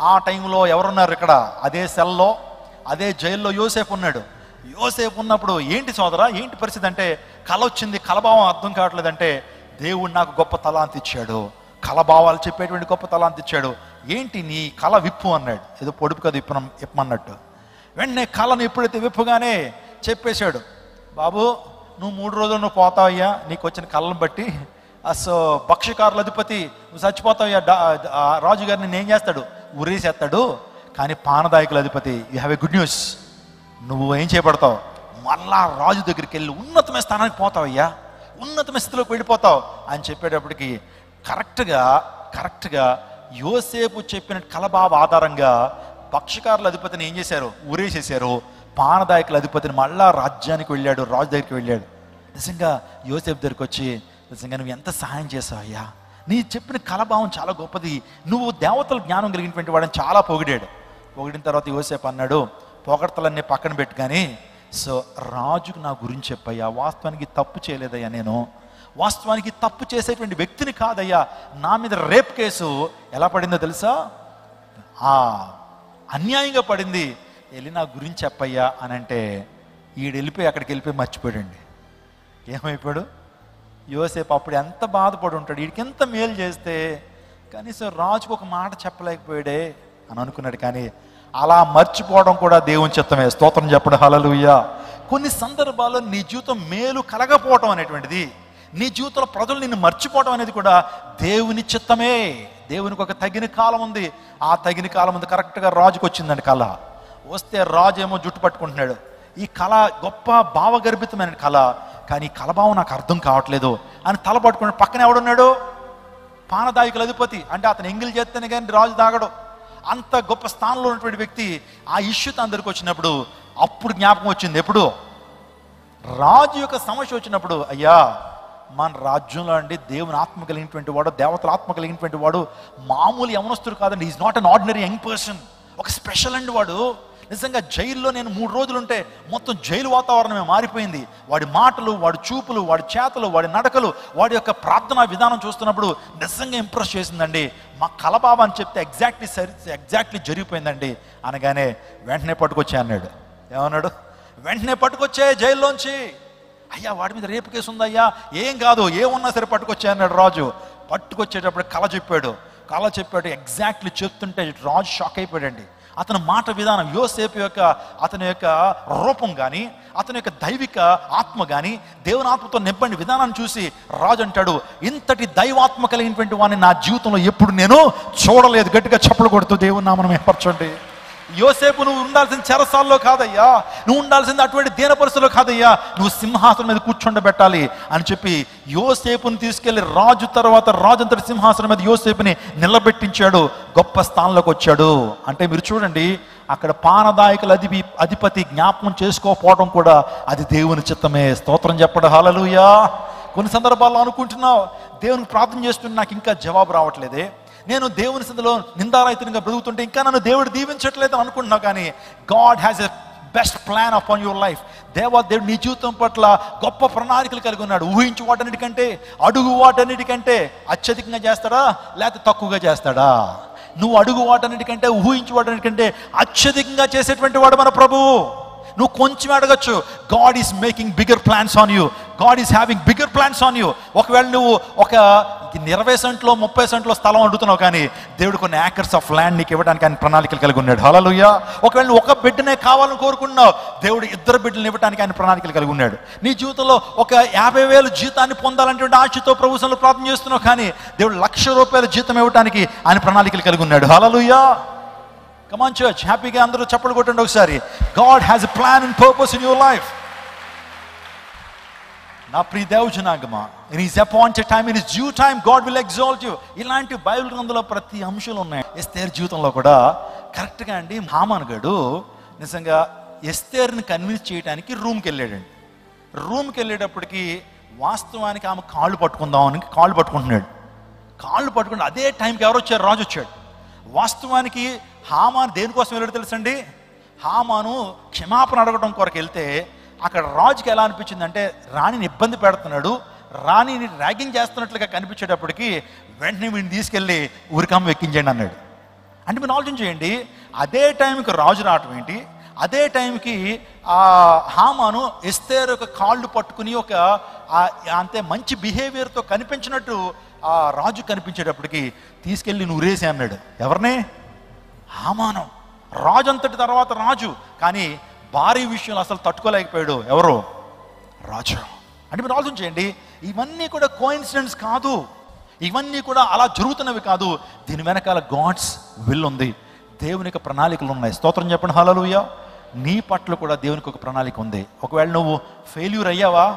ఆ టైంలో ఎవరున్నారు? ఇక్కడ అదే సెల్లో, అదే జైల్లో యోసేపు ఉన్నాడు. యోసేపు ఉన్నప్పుడు ఏంటి సోదరా, ఏంటి పరిస్థితి అంటే, కల వచ్చింది, కలభావం అర్థం కావట్లేదంటే దేవుడు నాకు గొప్ప తలాంతి ఇచ్చాడు, కలభావాలు చెప్పేటువంటి గొప్ప తలాంతి ఇచ్చాడు. ఏంటి నీ కళ విప్పు అన్నాడు. ఏదో పొడుపు కదా ఇప్పమన్నట్టు. వెంటనే కళను ఎప్పుడైతే విప్పుగానే చెప్పేశాడు, బాబు నువ్వు 3 రోజులు నువ్వు పోతావయ్యా, నీకు వచ్చిన కళ్ళను బట్టి. భక్ష్యకారుల అధిపతి నువ్వు చచ్చిపోతావయ్యా, రాజుగారిని నేను ఏం చేస్తాడు? ఉరేసేస్తాడు. కానీ పానదాయకుల అధిపతి you have a good news, నువ్వు ఏం చేయబడతావు? మళ్ళా రాజు దగ్గరికి వెళ్ళి ఉన్నతమైన స్థానానికి పోతావయ్యా, ఉన్నతమైన స్థితిలోకి వెళ్ళిపోతావు అని చెప్పేటప్పటికి కరెక్ట్గా యోసేపు చెప్పిన కలభావ ఆధారంగా భక్ష్యకారుల అధిపతిని ఏం చేశారు? ఊరేసేశారు. పానదాయకుల అధిపతిని మళ్ళా రాజ్యానికి వెళ్ళాడు, రాజు దగ్గరికి వెళ్ళాడు. నిజంగా యోసేపు దగ్గరికి వచ్చి, నిజంగా నువ్వు ఎంత సహాయం చేసావు అయ్యా, నీ చెప్పిన కలభావం చాలా గొప్పది, నువ్వు దేవతల జ్ఞానం కలిగినటువంటి వాడని చాలా పొగిడాడు. పొగిడిన తర్వాత యోసేపు అన్నాడు, పొగడతలన్నీ పక్కన పెట్టు కానీ రాజుకు నా గురించి చెప్పయ్యా, వాస్తవానికి తప్పు చేయలేదయ్యా, నేను వాస్తవానికి తప్పు చేసేటువంటి వ్యక్తిని కాదయ్యా, నా మీద రేప్ కేసు ఎలా పడిందో తెలుసా? అన్యాయంగా పడింది, వెళ్ళి నా గురించి చెప్పయ్యా అని అంటే వెళ్ళిపోయి అక్కడికి వెళ్ళిపోయి మర్చిపోయాడండి. ఏమైపోయాడు? యోసేపు అప్పుడు ఎంత బాధపడి ఉంటాడు, వీడికి ఎంత మేలు చేస్తే కనీసం రాజుకు ఒక మాట చెప్పలేకపోయాడే అని అనుకున్నాడు. కానీ అలా మర్చిపోవడం కూడా దేవుని చిత్తమే. స్తోత్రం చెప్పడం హల్లెలూయా. కొన్ని సందర్భాల్లో నీ జీవితం మేలు కలగపోవటం అనేటువంటిది, నీ జీవితంలో ప్రజలు నిన్ను మర్చిపోవడం అనేది కూడా దేవుని చిత్తమే. దేవునికి ఒక తగిన కాలం ఉంది. ఆ తగిన కాలం ఉంది. కరెక్ట్గా రాజుకు వచ్చిందండి కళ. వస్తే రాజు ఏమో జుట్టు పట్టుకుంటున్నాడు. ఈ కళ గొప్ప భావగర్భితమైన కళ, కానీ ఈ కలభావం నాకు అర్థం కావట్లేదు అని తల పట్టుకున్నాడు. పక్కన ఎవడున్నాడు? పానదాయకుల అధిపతి. అంటే అతను ఎంగిల్ చేస్తేనే కానీ రాజు తాగడు. అంత గొప్ప స్థానంలో ఉన్నటువంటి వ్యక్తి ఆ ఇష్యూతో అందరికి వచ్చినప్పుడు అప్పుడు జ్ఞాపకం వచ్చింది. ఎప్పుడు? రాజు యొక్క సమస్య వచ్చినప్పుడు, అయ్యా మన రాజ్యంలో అండి దేవుని ఆత్మ కలిగినటువంటి వాడు, దేవతల ఆత్మ కలిగినటువంటి వాడు మామూలు యవనస్తుడు కాదండి. Is not an ordinary young person, ఒక స్పెషల్ అండి వాడు. నిజంగా జైల్లో నేను 3 రోజులు ఉంటే మొత్తం జైలు వాతావరణమే మారిపోయింది. వాడి మాటలు, వాడి చూపులు, వాడి చేతలు, వాడి నడకలు, వాడి యొక్క ప్రార్థనా విధానం చూస్తున్నప్పుడు నిజంగా ఇంప్రెస్ చేసిందండి. మా కలబాబా అని చెప్తే ఎగ్జాక్ట్లీ జరిగిపోయిందండి అనగానే వెంటనే పట్టుకొచ్చే అన్నాడు. ఏమన్నాడు? వెంటనే పట్టుకొచ్చే జైల్లోంచి. అయ్యా వాడి మీద రేపు కేసు ఉందయ్యా, ఏం కాదు, ఏమున్నా సరే పట్టుకొచ్చే అన్నాడు రాజు. పట్టుకొచ్చేటప్పుడు కళ చెప్పాడు. ఎగ్జాక్ట్లీ చెప్తుంటే రాజు షాక్ అయిపోయాడండి. అతని మాట విధానం, యోసేపు యొక్క అతని యొక్క రూపం కానీ, అతని యొక్క దైవిక ఆత్మ కానీ, దేవుని ఆత్మతో నింపండి విధానాన్ని చూసి రాజు అంటాడు, ఇంతటి దైవాత్మ కలిగినటువంటి వాడిని నా జీవితంలో ఎప్పుడు నేను చూడలేదు. గట్టిగా చప్పలు కొడుతూ దేవుని నామం ఏర్పరచండి. యోసేపు, నువ్వు ఉండాల్సిన చెరసాల్లో కాదయ్యా, నువ్వు ఉండాల్సింది అటువంటి దీన పరిస్థితుల్లో కాదయ్యా, నువ్వు సింహాసనం మీద కూర్చోండబెట్టాలి అని చెప్పి యోసేపుని తీసుకెళ్లి రాజు తర్వాత రాజంతటి సింహాసనం మీద యోసేపుని నిలబెట్టించాడు. గొప్ప స్థానంలోకి వచ్చాడు. అంటే మీరు చూడండి, అక్కడ పానదాయకుల అధిపతి జ్ఞాపకం చేసుకోకపోవడం కూడా అది దేవుని చిత్తమే. స్తోత్రం చెప్పడం హల్లెలూయా. కొన్ని సందర్భాల్లో అనుకుంటున్నావు, దేవునికి ప్రార్థన చేస్తుంటే నాకు ఇంకా జవాబు రావట్లేదే, నేను దేవుని సన్నిధిలో నిందారహితంగా బ్రతుకుతుంటే ఇంకా నన్ను దేవుడు దీవించట్లేదు అని అనుకుంటున్నావు. కానీ God has a best plan upon your life. దేవుడు నీ జీవితం పట్ల గొప్ప ప్రణాళికలు కలిగి ఉన్నాడు. ఊహించు వాటన్నిటికంటే, అడుగు వాటన్నిటికంటే అత్యధికంగా చేస్తాడా లేకపోతే తక్కువగా చేస్తాడా? నువ్వు అడుగు వాటన్నిటికంటే, ఊహించు వాటన్నిటికంటే అత్యధికంగా చేసేటువంటి వాడు మన ప్రభువు. నువ్వు కొంచెం అడగచ్చు, God is making bigger plans on you, God is having bigger plans on you. ఒకవేళ నువ్వు ఒక 20 సెంట్లో 30 సెంట్లో స్థలం అడుగుతున్నావు, కానీ దేవుడు కొన్ని ఏకర్స్ ఆఫ్ ల్యాండ్ నీకు ఇవ్వడానికి ఆయన ప్రణాళికలు కలిగి ఉన్నాడు. హల్లెలూయా. ఒకవేళ నువ్వు ఒక బిడ్డనే కావాలని కోరుకున్నావు, దేవుడు 2 బిడ్డలను ఇవ్వడానికి ఆయన ప్రణాళికలు కలిగి ఉన్నాడు. నీ జీవితంలో ఒక 50,000 జీతాన్ని పొందాలంటే ఆశతో ప్రభు సన్నిధిలో ప్రార్థన చేస్తున్నావు, కానీ దేవుడు ₹1,00,000 జీతం ఇవ్వడానికి ఆయన ప్రణాళికలు కలిగి ఉన్నాడు. హల్లెలూయా. Come on church, హ్యాపీగా అందరూ చప్పట్లు కొట్టండి ఒకసారి. God has a plan and purpose in your life. నా ప్రియ దేవజనాగమా, in his appointed time, in his due time, God will exalt you. ఇలాంటి బైబిల్ గ్రంథంలో ప్రతి అంశాలు ఉన్నాయి. ఎస్తేర్ జీవితంలో కూడా కరెక్ట్గా అండి. హామాన్ గాడు నిజంగా ఎస్తేర్ని కన్విన్స్ చేయడానికి రూమ్కి వెళ్ళాడండి. రూమ్కి వెళ్ళేటప్పటికి వాస్తవానికి ఆమె కాళ్ళు పట్టుకుందామని కాళ్ళు పట్టుకుంటే అదే టైంకి ఎవరు వచ్చారు? రాజు వచ్చాడు. వాస్తవానికి హామాను దేనికోసం వెళ్ళాడు తెలుసండి? హామాను క్షమాపణ అడగడం కొరకు వెళ్తే అక్కడ రాజుకి ఎలా అనిపించింది అంటే, రాణిని ఇబ్బంది పెడుతున్నాడు, రాణిని ర్యాగింగ్ చేస్తున్నట్లుగా కనిపించేటప్పటికి వెంటనే వీడిని తీసుకెళ్ళి ఊరికమ్మ ఎక్కించండి అన్నాడు. అంటే మీరు ఆలోచన చేయండి, అదే టైంకి రాజు రావటం ఏంటి, అదే టైంకి ఆ హామాను ఎస్తేర్ యొక్క కాళ్ళు పట్టుకుని ఒక అంతే మంచి బిహేవియర్తో కనిపించినట్టు ఆ రాజు కనిపించేటప్పటికి తీసుకెళ్ళి నూరేసి అన్నాడు. ఎవరిని? హామాను. రాజు అంతటి తర్వాత రాజు, కానీ భారీ విషయంలో అసలు తట్టుకోలేకపోయాడు. ఎవరు? రాజు. అంటే మీరు ఆలోచన చేయండి, ఇవన్నీ కూడా కోఇన్సిడెన్స్ కాదు, ఇవన్నీ కూడా అలా జరుగుతున్నవి కాదు. దీని వెనకాల గాడ్స్ విల్ ఉంది, దేవుని యొక్క ప్రణాళికలు ఉన్నాయి. స్తోత్రం చెప్పండి హల్లెలూయా. నీ పట్ల కూడా దేవునికి ఒక ప్రణాళిక ఉంది. ఒకవేళ నువ్వు ఫెయిల్యూర్ అయ్యావా,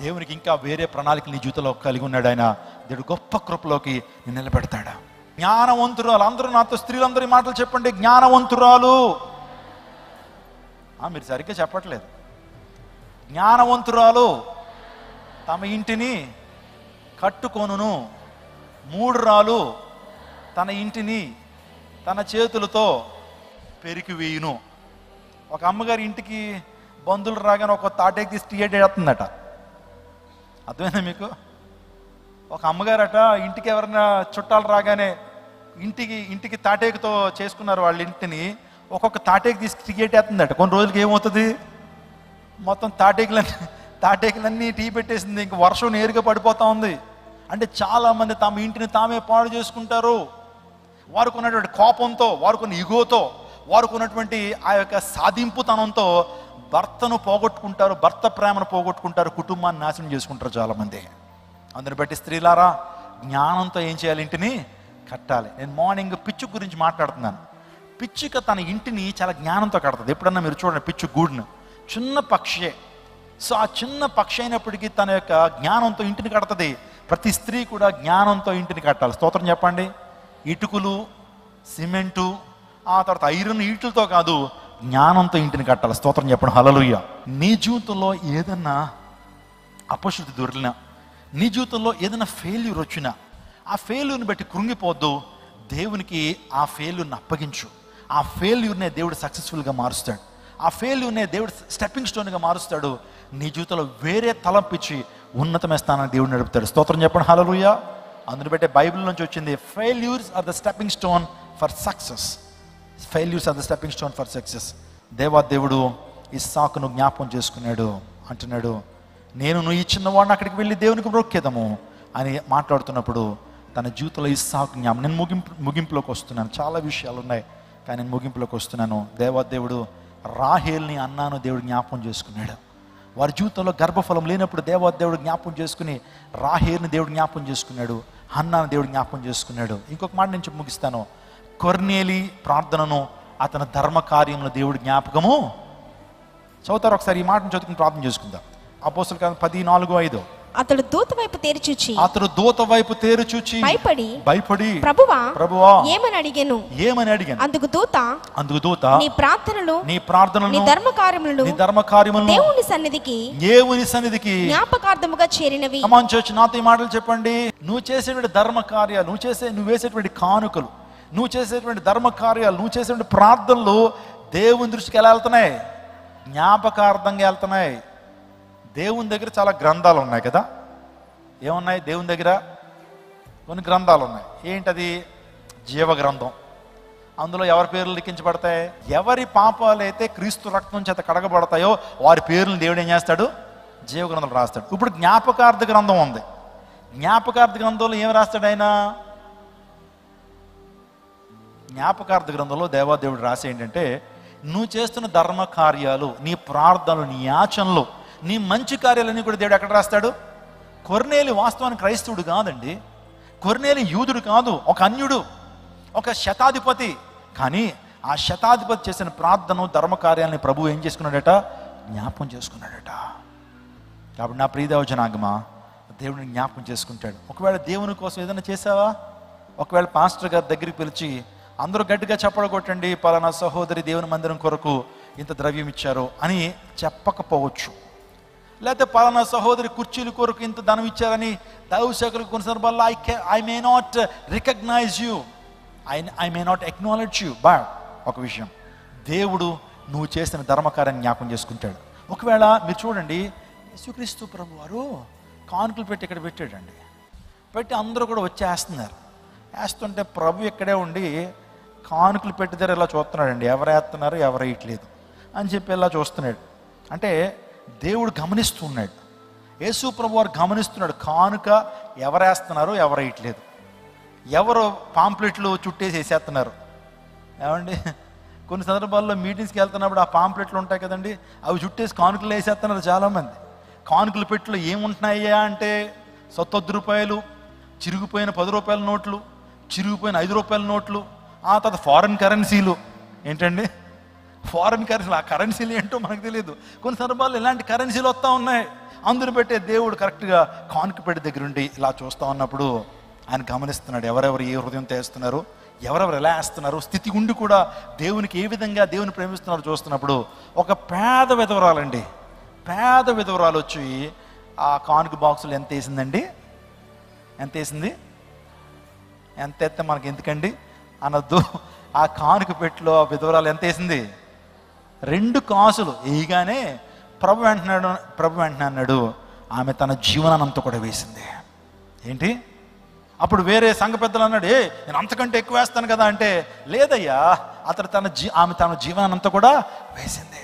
దేవునికి ఇంకా వేరే ప్రణాళిక నీ జీవితంలో కలిగి ఉన్నాడు. ఆయన దేవుడు గొప్ప కృపలోకి నిన్ను నిలబెడతాడు. జ్ఞానవంతురాలు, అందరూ నాతో స్త్రీలందరి మాటలు చెప్పండి. జ్ఞానవంతురాలు. మీరు సరిగ్గా చెప్పట్లేదు. జ్ఞానవంతురాలు తమ ఇంటిని కట్టుకొనును, మూఢురాలు తన ఇంటిని తన చేతులతో పెరికి వేయును. ఒక అమ్మగారి ఇంటికి బంధువులు రాగానే ఒక తాటేకి తీసి టీ వేస్తుందట. అర్థమైందా మీకు? ఒక అమ్మగారట ఇంటికి ఎవరైనా చుట్టాలు రాగానే ఇంటికి తాటేకుతో చేసుకున్నారు వాళ్ళ ఇంటిని, ఒక్కొక్క తాటేకి తీసి టీ వేస్తుందట. కొన్ని రోజులకి ఏమవుతుంది, మొత్తం తాటేకులన్నీ టీ పెట్టేసింది, ఇంక వర్షం నేరుగా పడిపోతా ఉంది. అంటే చాలామంది తమ ఇంటిని తామే పాడు చేసుకుంటారు. వారికి ఉన్నటువంటి కోపంతో, వారికి ఉన్న ఇగోతో, వారికి ఉన్నటువంటి ఆ యొక్క సాధింపుతనంతో భర్తను పోగొట్టుకుంటారు, భర్త ప్రేమను పోగొట్టుకుంటారు, కుటుంబాన్ని నాశనం చేసుకుంటారు చాలామంది. అందుని బట్టి స్త్రీలారా, జ్ఞానంతో ఏం చేయాలి? ఇంటిని కట్టాలి. నేను మార్నింగ్ పిచ్చుక గురించి మాట్లాడుతున్నాను. పిచ్చుక తన ఇంటిని చాలా జ్ఞానంతో కడుతుంది. ఎప్పుడన్నా మీరు చూడండి పిచ్చు గూడును, చిన్న పక్షే. సో ఆ చిన్న పక్షి అయినప్పటికీ తన యొక్క జ్ఞానంతో ఇంటిని కడుతుంది. ప్రతి స్త్రీ కూడా జ్ఞానంతో ఇంటిని కట్టాలి. స్తోత్రం చెప్పండి. ఇటుకలు, సిమెంటు, ఆ తర్వాత ఐరన్, ఈటులతో కాదు, జ్ఞానంతో ఇంటిని కట్టాలి. స్తోత్రం చెప్పండి హల్లెలూయా. నీ జీవితంలో ఏదన్నా అపశృతి దొరికినా, నీ జీవితంలో ఏదైనా ఫెయిల్యూర్ వచ్చినా, ఆ ఫెయిల్యూర్ని బట్టి కృంగిపోద్దు. దేవునికి ఆ ఫెయిల్యూర్ని అప్పగించు. ఆ ఫెయిల్యూర్నే దేవుడు సక్సెస్ఫుల్గా మారుస్తాడు. ఆ ఫెయిల్యూర్నే దేవుడు స్టెప్పింగ్ స్టోన్గా మారుస్తాడు. నీ జీవితంలో వేరే తలంపిచ్చి ఉన్నతమైన స్థానాన్ని దేవుడు నడుపుతాడు. స్తోత్రం చెప్పండి హల్లెలూయా. అందుని బట్టే బైబిల్ నుంచి వచ్చింది, failures are the stepping stone for success. Failures are the stepping stone for success. దేవుడు ఇస్సాకును జ్ఞాపకం చేసుకున్నాడు. అంటున్నాడు, నేను నువ్వు ఈ చిన్నవాడిని అక్కడికి వెళ్ళి దేవునికి మొక్కేదము అని మాట్లాడుతున్నప్పుడు తన జీవితంలో ఇస్సాకు జ్ఞాపకం. నేను ముగింపులోకి వస్తున్నాను. చాలా విషయాలు ఉన్నాయి కానీ నేను ముగింపులోకి వస్తున్నాను. దేవుడు రాహేల్ని అన్నాను దేవుడు జ్ఞాపకం చేసుకున్నాడు. వారి జీవితంలో గర్భఫలం లేనప్పుడు దేవుడు జ్ఞాపకం చేసుకుని రాహేల్ని దేవుడు జ్ఞాపకం చేసుకున్నాడు. హన్నాను దేవుడు జ్ఞాపకం చేసుకున్నాడు. ఇంకొక మాట నేను చెప్పి ముగిస్తాను. కొర్నేలి ప్రార్థనను, అతని ధర్మ కార్యంలో దేవుడు జ్ఞాపకము. చదువుతారు ఒకసారి ఈ మాటను చదువుకుని ప్రార్థన చేసుకుందాం. అపోస్తలుల కార్యం 10:4-5. అతడు దూత వైపు తేరు చూచి భయపడి ప్రభువా ఏమని అడిగాను. అందుకు దూత నీ ప్రార్థనలు నీ ధర్మ కార్యములను దేవుని సన్నిధికి జ్ఞాపకార్థముగా చేరినవి. కమాన్ చర్చ్, నాతో ఈ మాటలు చెప్పండి. నువ్వు చేసేటువంటి ధర్మ కార్యాలు, నువ్వు వేసేటువంటి కానుకలు, నువ్వు చేసేటువంటి ధర్మ కార్యాలు, నువ్వు చేసేటువంటి ప్రార్థనలు దేవుని దృష్టికి ఎలా వెళ్తున్నాయి? జ్ఞాపకార్థంగా వెళ్తున్నాయి. దేవుని దగ్గర చాలా గ్రంథాలు ఉన్నాయి కదా. ఏమున్నాయి దేవుని దగ్గర? కొన్ని గ్రంథాలు ఉన్నాయి. ఏంటది? జీవ గ్రంథం. అందులో ఎవరి పేర్లు లిఖించబడతాయి? ఎవరి పాపాలు అయితే క్రీస్తు రక్తం చేత కడగబడతాయో వారి పేర్లను దేవుడు ఏం చేస్తాడు? జీవ గ్రంథంలో రాస్తాడు. ఇప్పుడు జ్ఞాపకార్థ గ్రంథం ఉంది. జ్ఞాపకార్థ గ్రంథంలో ఏం రాస్తాడు ఆయన? జ్ఞాపకార్థ గ్రంథంలో దేవుడు రాసి ఏంటంటే, నువ్వు చేస్తున్న ధర్మ కార్యాలు, నీ ప్రార్థనలు, నీ యాచనలు, నీ మంచి కార్యాలన్నీ కూడా దేవుడు ఎక్కడ రాస్తాడు? కొర్నేలి వాస్తవానికి క్రైస్తవుడు కాదండి. కొర్నేలి యూదుడు కాదు, ఒక అన్యుడు, ఒక శతాధిపతి. కానీ ఆ శతాధిపతి చేసిన ప్రార్థన, ధర్మ కార్యాలని ప్రభువు ఏం చేసుకున్నాడట? జ్ఞాపకం చేసుకున్నాడట. కాబట్టి నా ప్రియదేవ జనాంగమా, దేవుడిని జ్ఞాపకం చేసుకుంటాడు. ఒకవేళ దేవుని కోసం ఏదైనా చేసావా? ఒకవేళ పాస్టర్ గారి దగ్గరికి పిలిచి అందరూ గట్టిగా చప్పడగొట్టండి, పలానా సహోదరి దేవుని మందిరం కొరకు ఇంత ద్రవ్యం ఇచ్చారు అని చెప్పకపోవచ్చు. లేకపోతే పలానా సహోదరి కుర్చీల కొరకు ఇంత ధనం ఇచ్చారని దైవసేవకులకు కొన్ని సందర్భాల్లో I may not recognise you, I may not acknowledge you. But ఒక విషయం, దేవుడు నువ్వు చేసిన ధర్మకార్యాన్ని జ్ఞాపకం చేసుకుంటాడు. ఒకవేళ మీరు చూడండి, యేసుక్రీస్తు ప్రభు వారు కానుకలు పెట్టి ఇక్కడ పెట్టాడండి. పెట్టి అందరూ కూడా వచ్చేస్తున్నారు. వేస్తుంటే ప్రభు ఇక్కడే ఉండి కానుకలు పెట్టిదారు ఇలా చూస్తున్నాడండి. ఎవరు వేస్తున్నారు, ఎవరు వేయట్లేదు అని చెప్పి ఇలా చూస్తున్నాడు. అంటే దేవుడు గమనిస్తున్నాడు. యేసు ప్రభు వారు గమనిస్తున్నాడు. కానుక ఎవరు వేస్తున్నారు, ఎవరు వేయట్లేదు, ఎవరు పాంప్లెట్లు చుట్టేసి వేసేస్తున్నారు. ఏమండి, కొన్ని సందర్భాల్లో మీటింగ్స్కి వెళ్తున్నప్పుడు ఆ పాంప్లెట్లు ఉంటాయి కదండి, అవి చుట్టేసి కానుకలు వేసేస్తున్నారు చాలామంది. కానుకల పెట్టులో ఏముంటున్నాయా అంటే ₹10 చిరిగిపోయిన ₹10 నోట్లు, చిరిగిపోయిన ₹5 నోట్లు, ఆ తర్వాత ఫారెన్ కరెన్సీలు. ఏంటండి ఫారెన్ కరెన్సీలు? ఆ కరెన్సీలు ఏంటో మనకు తెలియదు. కొన్ని సందర్భాల్లో ఇలాంటి కరెన్సీలు వస్తూ ఉన్నాయి. అందులో పెట్టే దేవుడు కరెక్ట్గా కానుక పెట్టి దగ్గర ఉండి ఇలా చూస్తూ ఉన్నప్పుడు ఆయన గమనిస్తున్నాడు. ఎవరెవరు ఏ హృదయంతో వేస్తున్నారు, ఎవరెవరు ఎలా వేస్తున్నారు, స్థితి ఉండి కూడా దేవునికి ఏ విధంగా దేవుని ప్రేమిస్తున్నారో చూస్తున్నప్పుడు ఒక పేద విధవరాలండి, పేద విధవరాలు వచ్చి ఆ కానుక బాక్సులు ఎంత వేసిందండి? ఎంత వేసింది? ఎంత ఎత్తే మనకి ఎందుకండి అనొద్దు. ఆ కానుక పెట్టిలో ఆ విధవరాలు ఎంత వేసింది? 2 కాసులు వేయగానే ప్రభు వెంటనే అన్నాడు, ఆమె తన జీవనానంతా కూడా వేసింది. ఏంటి? అప్పుడు వేరే సంఘ పెద్దలు అన్నాడు, నేను అంతకంటే ఎక్కువ వేస్తాను కదా అంటే, లేదయ్యా, అతను ఆమె తన జీవనానంతా కూడా వేసింది.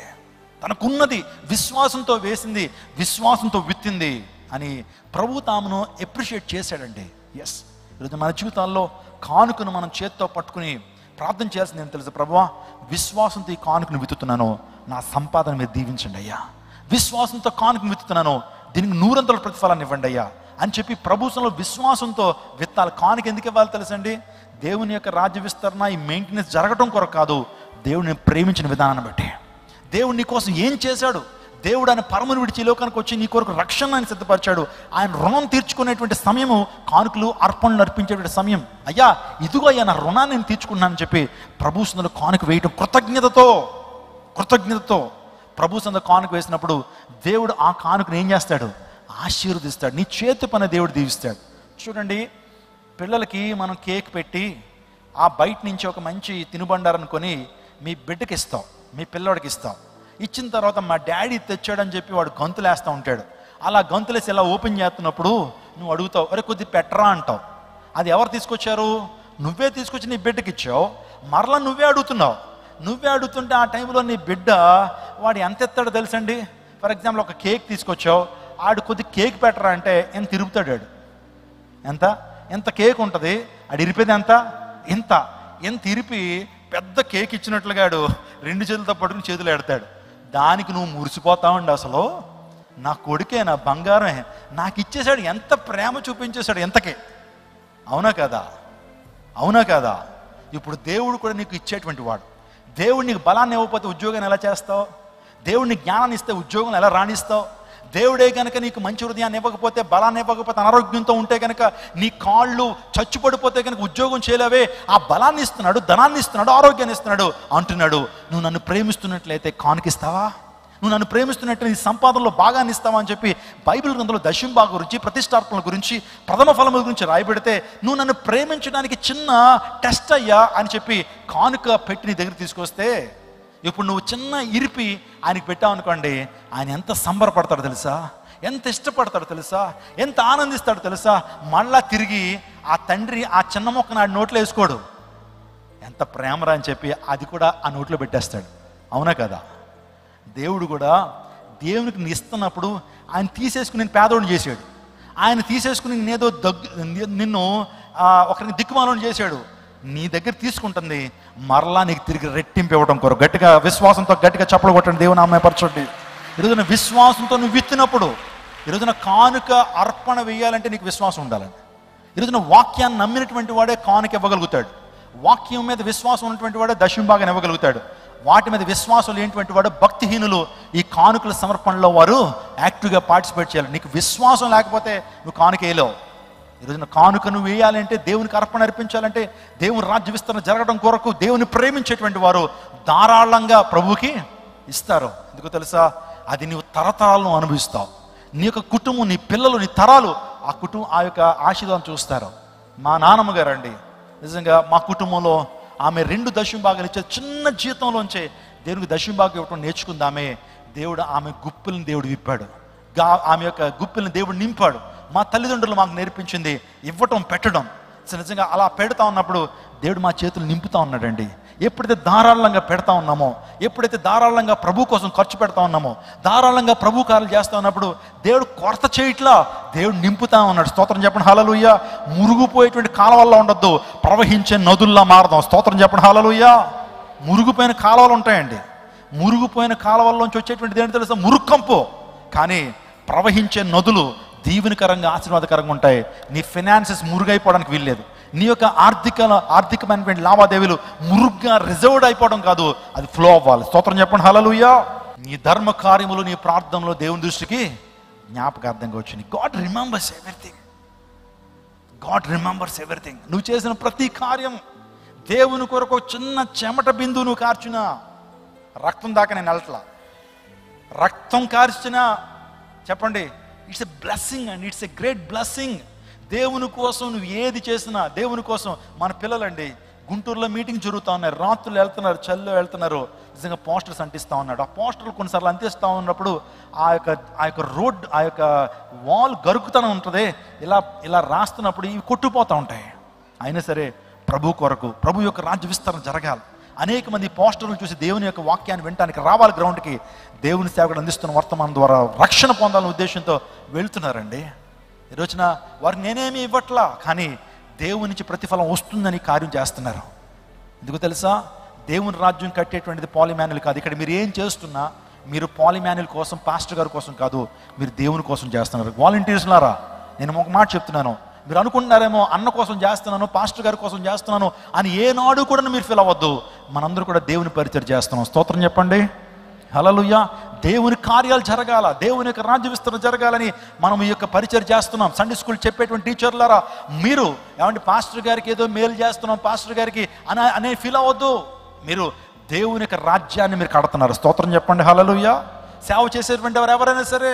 తనకున్నది విశ్వాసంతో వేసింది, విశ్వాసంతో విత్తింది అని ప్రభు తామును అప్రిషియేట్ చేశాడండి. ఎస్, ఈరోజు మన జీవితాల్లో కానుకను మనం చేత్తో పట్టుకుని ప్రార్థన చేయాల్సింది ఏం తెలుసు? ప్రభువా, విశ్వాసంతో ఈ కానుకను విత్తుతున్నాను, నా సంపాదన మీద దీవించండి అయ్యా. విశ్వాసంతో కానుకను విత్తుతున్నాను, దీనికి 100 ప్రతిఫలాన్ని ఇవ్వండి అయ్యా అని చెప్పి ప్రభుత్వంలో విశ్వాసంతో విత్తాలి. కానుక ఎందుకు ఇవ్వాలి తెలుసండి? దేవుని యొక్క రాజ్య విస్తరణ, ఈ మెయింటెనెన్స్ జరగటం కొరకు కాదు, దేవుడిని ప్రేమించిన విధానాన్ని బట్టి. దేవుడు నీ కోసం ఏం చేశాడు? దేవుడు ఆయన పరమును విడిచి లోకానికి వచ్చి నీ కొరకు రక్షణ ఆయన సిద్ధపరిచాడు. ఆయన రుణం తీర్చుకునేటువంటి సమయము కానుకలు, అర్పణలు అర్పించేటువంటి సమయం. అయ్యా, ఇదిగో అయ్యా, నా రుణాన్ని నేను తీర్చుకున్నానని చెప్పి ప్రభు సందులో కానుక వేయటం కృతజ్ఞతతో ప్రభు సందులో కానుక వేసినప్పుడు దేవుడు ఆ కానుకను ఏం చేస్తాడు? ఆశీర్వదిస్తాడు. నీ చేతి పని దేవుడు దీవిస్తాడు. చూడండి, పిల్లలకి మనం కేక్ పెట్టి ఆ బయట నుంచి ఒక మంచి తినుబండారని కొని మీ బిడ్డకి ఇస్తాం, మీ పిల్లోడికి ఇస్తాం. ఇచ్చిన తర్వాత మా డాడీ తెచ్చాడని చెప్పి వాడు గంతులేస్తూ ఉంటాడు. అలా గంతులేసి ఇలా ఓపెన్ చేస్తున్నప్పుడు నువ్వు అడుగుతావు, అరే కొద్ది పెట్టరా అంటావు. అది ఎవరు తీసుకొచ్చారు? నువ్వే తీసుకొచ్చి నీ బిడ్డకి ఇచ్చావు. మరలా నువ్వే అడుగుతున్నావు. నువ్వే అడుగుతుంటే ఆ టైంలో నీ బిడ్డ వాడు ఎంత ఎత్తాడో తెలుసండి. ఫర్ ఎగ్జాంపుల్ ఒక కేక్ తీసుకొచ్చావు, ఆడు కొద్ది కేక్ పెట్టరా అంటే ఎంత తిరుగుతాడు. ఆడు ఎంత కేక్ ఉంటుంది, ఆడు ఇరిపేది ఎంత ఇరిపి పెద్ద కేక్ ఇచ్చినట్లుగా ఆడు 2 చేతులతో పట్టుకుని చేతులు ఎడతాడు. దానికి నువ్వు మురిసిపోతావండి. అసలు నా కొడుకే, నా బంగారమే, నాకు ఇచ్చేసాడు, ఎంత ప్రేమ చూపించేశాడు ఎంతకే. అవునా కదా? ఇప్పుడు దేవుడు కూడా నీకు ఇచ్చేటువంటి వాడు. దేవుడు నీకు బలాన్ని ఇవ్వకపోతే ఉద్యోగాన్ని ఎలా చేస్తావు? దేవుడిని జ్ఞానాన్ని ఇస్తే ఉద్యోగం ఎలా రాణిస్తావు? దేవుడే కనుక నీకు మంచి హృదయాన్ని ఇవ్వకపోతే, బలాన్ని ఇవ్వకపోతే, అనారోగ్యంతో ఉంటే కనుక, నీ కాళ్ళు చచ్చుపడిపోతే కనుక ఉద్యోగం చేయలేవే. ఆ బలాన్ని ఇస్తున్నాడు, ధనాన్ని ఇస్తున్నాడు, ఆరోగ్యాన్ని ఇస్తున్నాడు. అంటున్నాడు, నువ్వు నన్ను ప్రేమిస్తున్నట్లయితే కానుకిస్తావా? నువ్వు నన్ను ప్రేమిస్తున్నట్టు నీ సంపాదనలో భాగాన్ని ఇస్తావా అని చెప్పి బైబిల్ గ్రంథంలో దశంభాగ గురించి, ప్రతిష్టార్పణల గురించి, ప్రథమ ఫలముల గురించి రాయబడితే, నువ్వు నన్ను ప్రేమించడానికి చిన్న టెస్ట్ అయ్యా అని చెప్పి కానుక పెట్టి నీ దగ్గర తీసుకొస్తే, ఇప్పుడు నువ్వు చిన్న ఇరిపి ఆయనకి పెట్టావు అనుకోండి, ఆయన ఎంత సంబరపడతాడో తెలుసా? ఎంత ఇష్టపడతాడో తెలుసా? ఎంత ఆనందిస్తాడో తెలుసా? మళ్ళా తిరిగి ఆ తండ్రి ఆ చిన్న మొక్క నాడు నోట్లో వేసుకోడు. ఎంత ప్రేమరా అని చెప్పి అది కూడా ఆ నోట్లో పెట్టేస్తాడు. అవునా కదా? దేవుడు కూడా దేవునికి ఇస్తున్నప్పుడు ఆయన తీసేసుకుని నేను పేదోడిని చేశాడు. ఆయన తీసేసుకుని నేనేదో నిన్ను ఒకరికి దిక్కుమాలను చేశాడు. నీ దగ్గర తీసుకుంటుంది, మరలా నీకు తిరిగి రెట్టింపు ఇవ్వడం కొరకు. గట్టిగా విశ్వాసంతో గట్టిగా చప్పలు కొట్టండి, దేవుని అమ్మాయపరచండి. ఈరోజున విశ్వాసంతో నువ్వు విత్తినప్పుడు, ఈరోజున కానుక అర్పణ వేయాలంటే నీకు విశ్వాసం ఉండాలండి. ఈరోజున వాక్యాన్ని నమ్మినటువంటి వాడే కానుక ఇవ్వగలుగుతాడు. వాక్యం మీద విశ్వాసం ఉన్నటువంటి వాడే దశంభాగాన్ని ఇవ్వగలుగుతాడు. వాటి మీద విశ్వాసం లేనటువంటి వాడు, భక్తిహీనులు, ఈ కానుకల సమర్పణలో వారు యాక్టివ్గా పార్టిసిపేట్ చేయాలి. నీకు విశ్వాసం లేకపోతే నువ్వు కానుక వేయలేవు. ఈరోజున కానుక నువ్వు వేయాలంటే, దేవునికి అర్పణ అర్పించాలంటే, దేవుని రాజ్య విస్తరణ జరగడం కొరకు దేవుని ప్రేమించేటువంటి వారు ధారాళంగా ప్రభువుకి ఇస్తారు. ఎందుకో తెలుసా? అది నీవు తరతరాలను అనుభవిస్తావు. నీ యొక్క కుటుంబం, నీ పిల్లలు, నీ తరాలు ఆ యొక్క ఆశీర్వాదం చూస్తారు. మా నాన్నమ్మ గారు అండి, నిజంగా మా కుటుంబంలో ఆమె 2 దశంభాగాలు ఇచ్చే చిన్న జీతంలోంచే దేవునికి దశంభాగం ఇవ్వటం నేర్చుకుందామే. దేవుడు ఆమె గుప్పిల్ని దేవుడు విప్పాడు. ఆమె యొక్క గుప్పిల్ని దేవుడు నింపాడు. మా తల్లిదండ్రులు మాకు నేర్పించింది ఇవ్వటం, పెట్టడం. నిజంగా అలా పెడతా ఉన్నప్పుడు దేవుడు మా చేతులు నింపుతా ఉన్నాడండి. ఎప్పుడైతే ధారాళంగా పెడతా ఉన్నామో, ఎప్పుడైతే ధారాళంగా ప్రభు కోసం ఖర్చు పెడతా ఉన్నామో, ధారాళంగా ప్రభు కార్యాలు చేస్తా ఉన్నప్పుడు దేవుడు కొరత చేయట్లా, దేవుడు నింపుతా ఉన్నాడు. స్తోత్రం చెప్పండి హల్లెలూయా. మురుగుపోయేటువంటి కాలవల్లో ఉండొద్దు, ప్రవహించే నదుల్లా మారదాం. స్తోత్రం చెప్పండి హల్లెలూయా. మురుగుపోయిన కాలువలు ఉంటాయండి. మురుగుపోయిన కాలువల్లోంచి వచ్చేటువంటి ఏంటి తెలుసా? మురుక్కంపు. కానీ ప్రవహించే నదులు దీవెనకరంగా, ఆశీర్వాదకరంగా ఉంటాయి. నీ ఫైనాన్సెస్ మురుగైపోవడానికి వీల్లేదు. నీ యొక్క ఆర్థికమైనటువంటి లావాదేవీలు మురుగ్గా రిజర్వ్డ్ అయిపోవడం కాదు, అది ఫ్లో అవ్వాలి. స్తోత్రం చెప్పండి హల్లెలూయా. నీ ధర్మ కార్యములు, నీ ప్రార్థనలో దేవుని దృష్టికి జ్ఞాపకార్థంగా వచ్చినాయి. God remembers everything. నువ్వు చేసిన ప్రతి కార్యం దేవుని కొరకు. చిన్న చెమట బిందువు నువ్వు కార్చినా, రక్తం దాకా నేను వెళ్ళట్లా, రక్తం కార్చినా చెప్పండి, it's a blessing and it's a great blessing. దేవుని కోసం నువ్వు ఏది చేసినా, దేవుని కోసం. మన పిల్లలండి గుంటూరులో మీటింగ్ జరుగుతూ ఉన్నాయి, రాత్రులు వెళ్తున్నారు, చల్లో వెళ్తున్నారు, నిజంగా పోస్టర్స్ అంటిస్తూ ఉన్నాడు. ఆ పోస్టర్లు కొన్నిసార్లు అంటిస్తూ ఉన్నప్పుడు ఆ యొక్క రోడ్, ఆ యొక్క వాల్ గరుకుతనం ఉంటుంది. ఇలా రాస్తున్నప్పుడు ఇవి కొట్టుపోతూ ఉంటాయి. అయినా సరే ప్రభు కొరకు, ప్రభు యొక్క రాజ్య విస్తరణ జరగాలి. అనేక మంది పోస్టర్లు చూసి దేవుని యొక్క వాక్యాన్ని వినడానికి రావాలి గ్రౌండ్కి. దేవుని సేవకుడు అందిస్తున్న వర్తమానం ద్వారా రక్షణ పొందాలనే ఉద్దేశంతో వెళ్తున్నారండి. ఈ రోజున వారు నేనేమి ఇవ్వట్లా, కానీ దేవుని నుంచి ప్రతిఫలం వస్తుందని కార్యం చేస్తున్నారు. ఎందుకు తెలుసా? దేవుని రాజ్యం కట్టేటువంటిది పాలిమాన్యుల్ కాదు. ఇక్కడ మీరు ఏం చేస్తున్నా మీరు పాలిమాన్యుల్ కోసం, పాస్టర్ గారి కోసం కాదు, మీరు దేవుని కోసం చేస్తున్నారు. వాలంటీర్స్లారా, నేను ఒక మాట చెప్తున్నాను. మీరు అనుకుంటున్నారేమో అన్న కోసం చేస్తున్నాను, పాస్టర్ గారి కోసం చేస్తున్నాను అని ఏనాడు కూడా మీరు ఫీల్ అవ్వద్దు. మనందరూ కూడా దేవుని పరిచయం చేస్తున్నాం. స్తోత్రం చెప్పండి హల్లెలూయా. దేవుని కార్యాలు జరగాల, దేవుని యొక్క రాజ్య విస్తరణ జరగాలని మనం ఈ యొక్క పరిచయం చేస్తున్నాం. సండే స్కూల్ చెప్పేటువంటి టీచర్లారా, మీరు ఏమంటే పాస్టర్ గారికి ఏదో మేలు చేస్తున్నాం, పాస్టర్ గారికి అనే ఫీల్ అవ్వద్దు. మీరు దేవుని యొక్క రాజ్యాన్ని మీరు కడుతున్నారు. స్తోత్రం చెప్పండి హల్లెలూయా. సేవ చేసేటువంటి వారు ఎవరైనా సరే,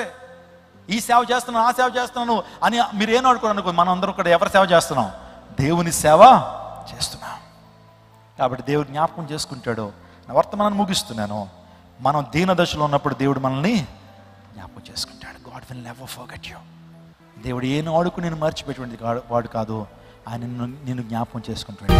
ఈ సేవ చేస్తున్నాను, ఆ సేవ చేస్తున్నాను అని మీరు ఏం అనుకోండి. మనం అందరం కూడా ఎవరి సేవ చేస్తున్నాం? దేవుని సేవ చేస్తున్నాం. కాబట్టి దేవుడు జ్ఞాపకం చేసుకుంటాడు. నా వర్తమానాన్ని ముగిస్తున్నాను. మనం దీన దశలో ఉన్నప్పుడు దేవుడు మనల్ని జ్ఞాపకం చేసుకుంటాడు. God will never forget you. దేవుడు ఏ నాడుకు నేను మర్చిపోయేటువంటి వాడు కాదు. ఆయన నిన్ను జ్ఞాపకం చేసుకుంటాడు.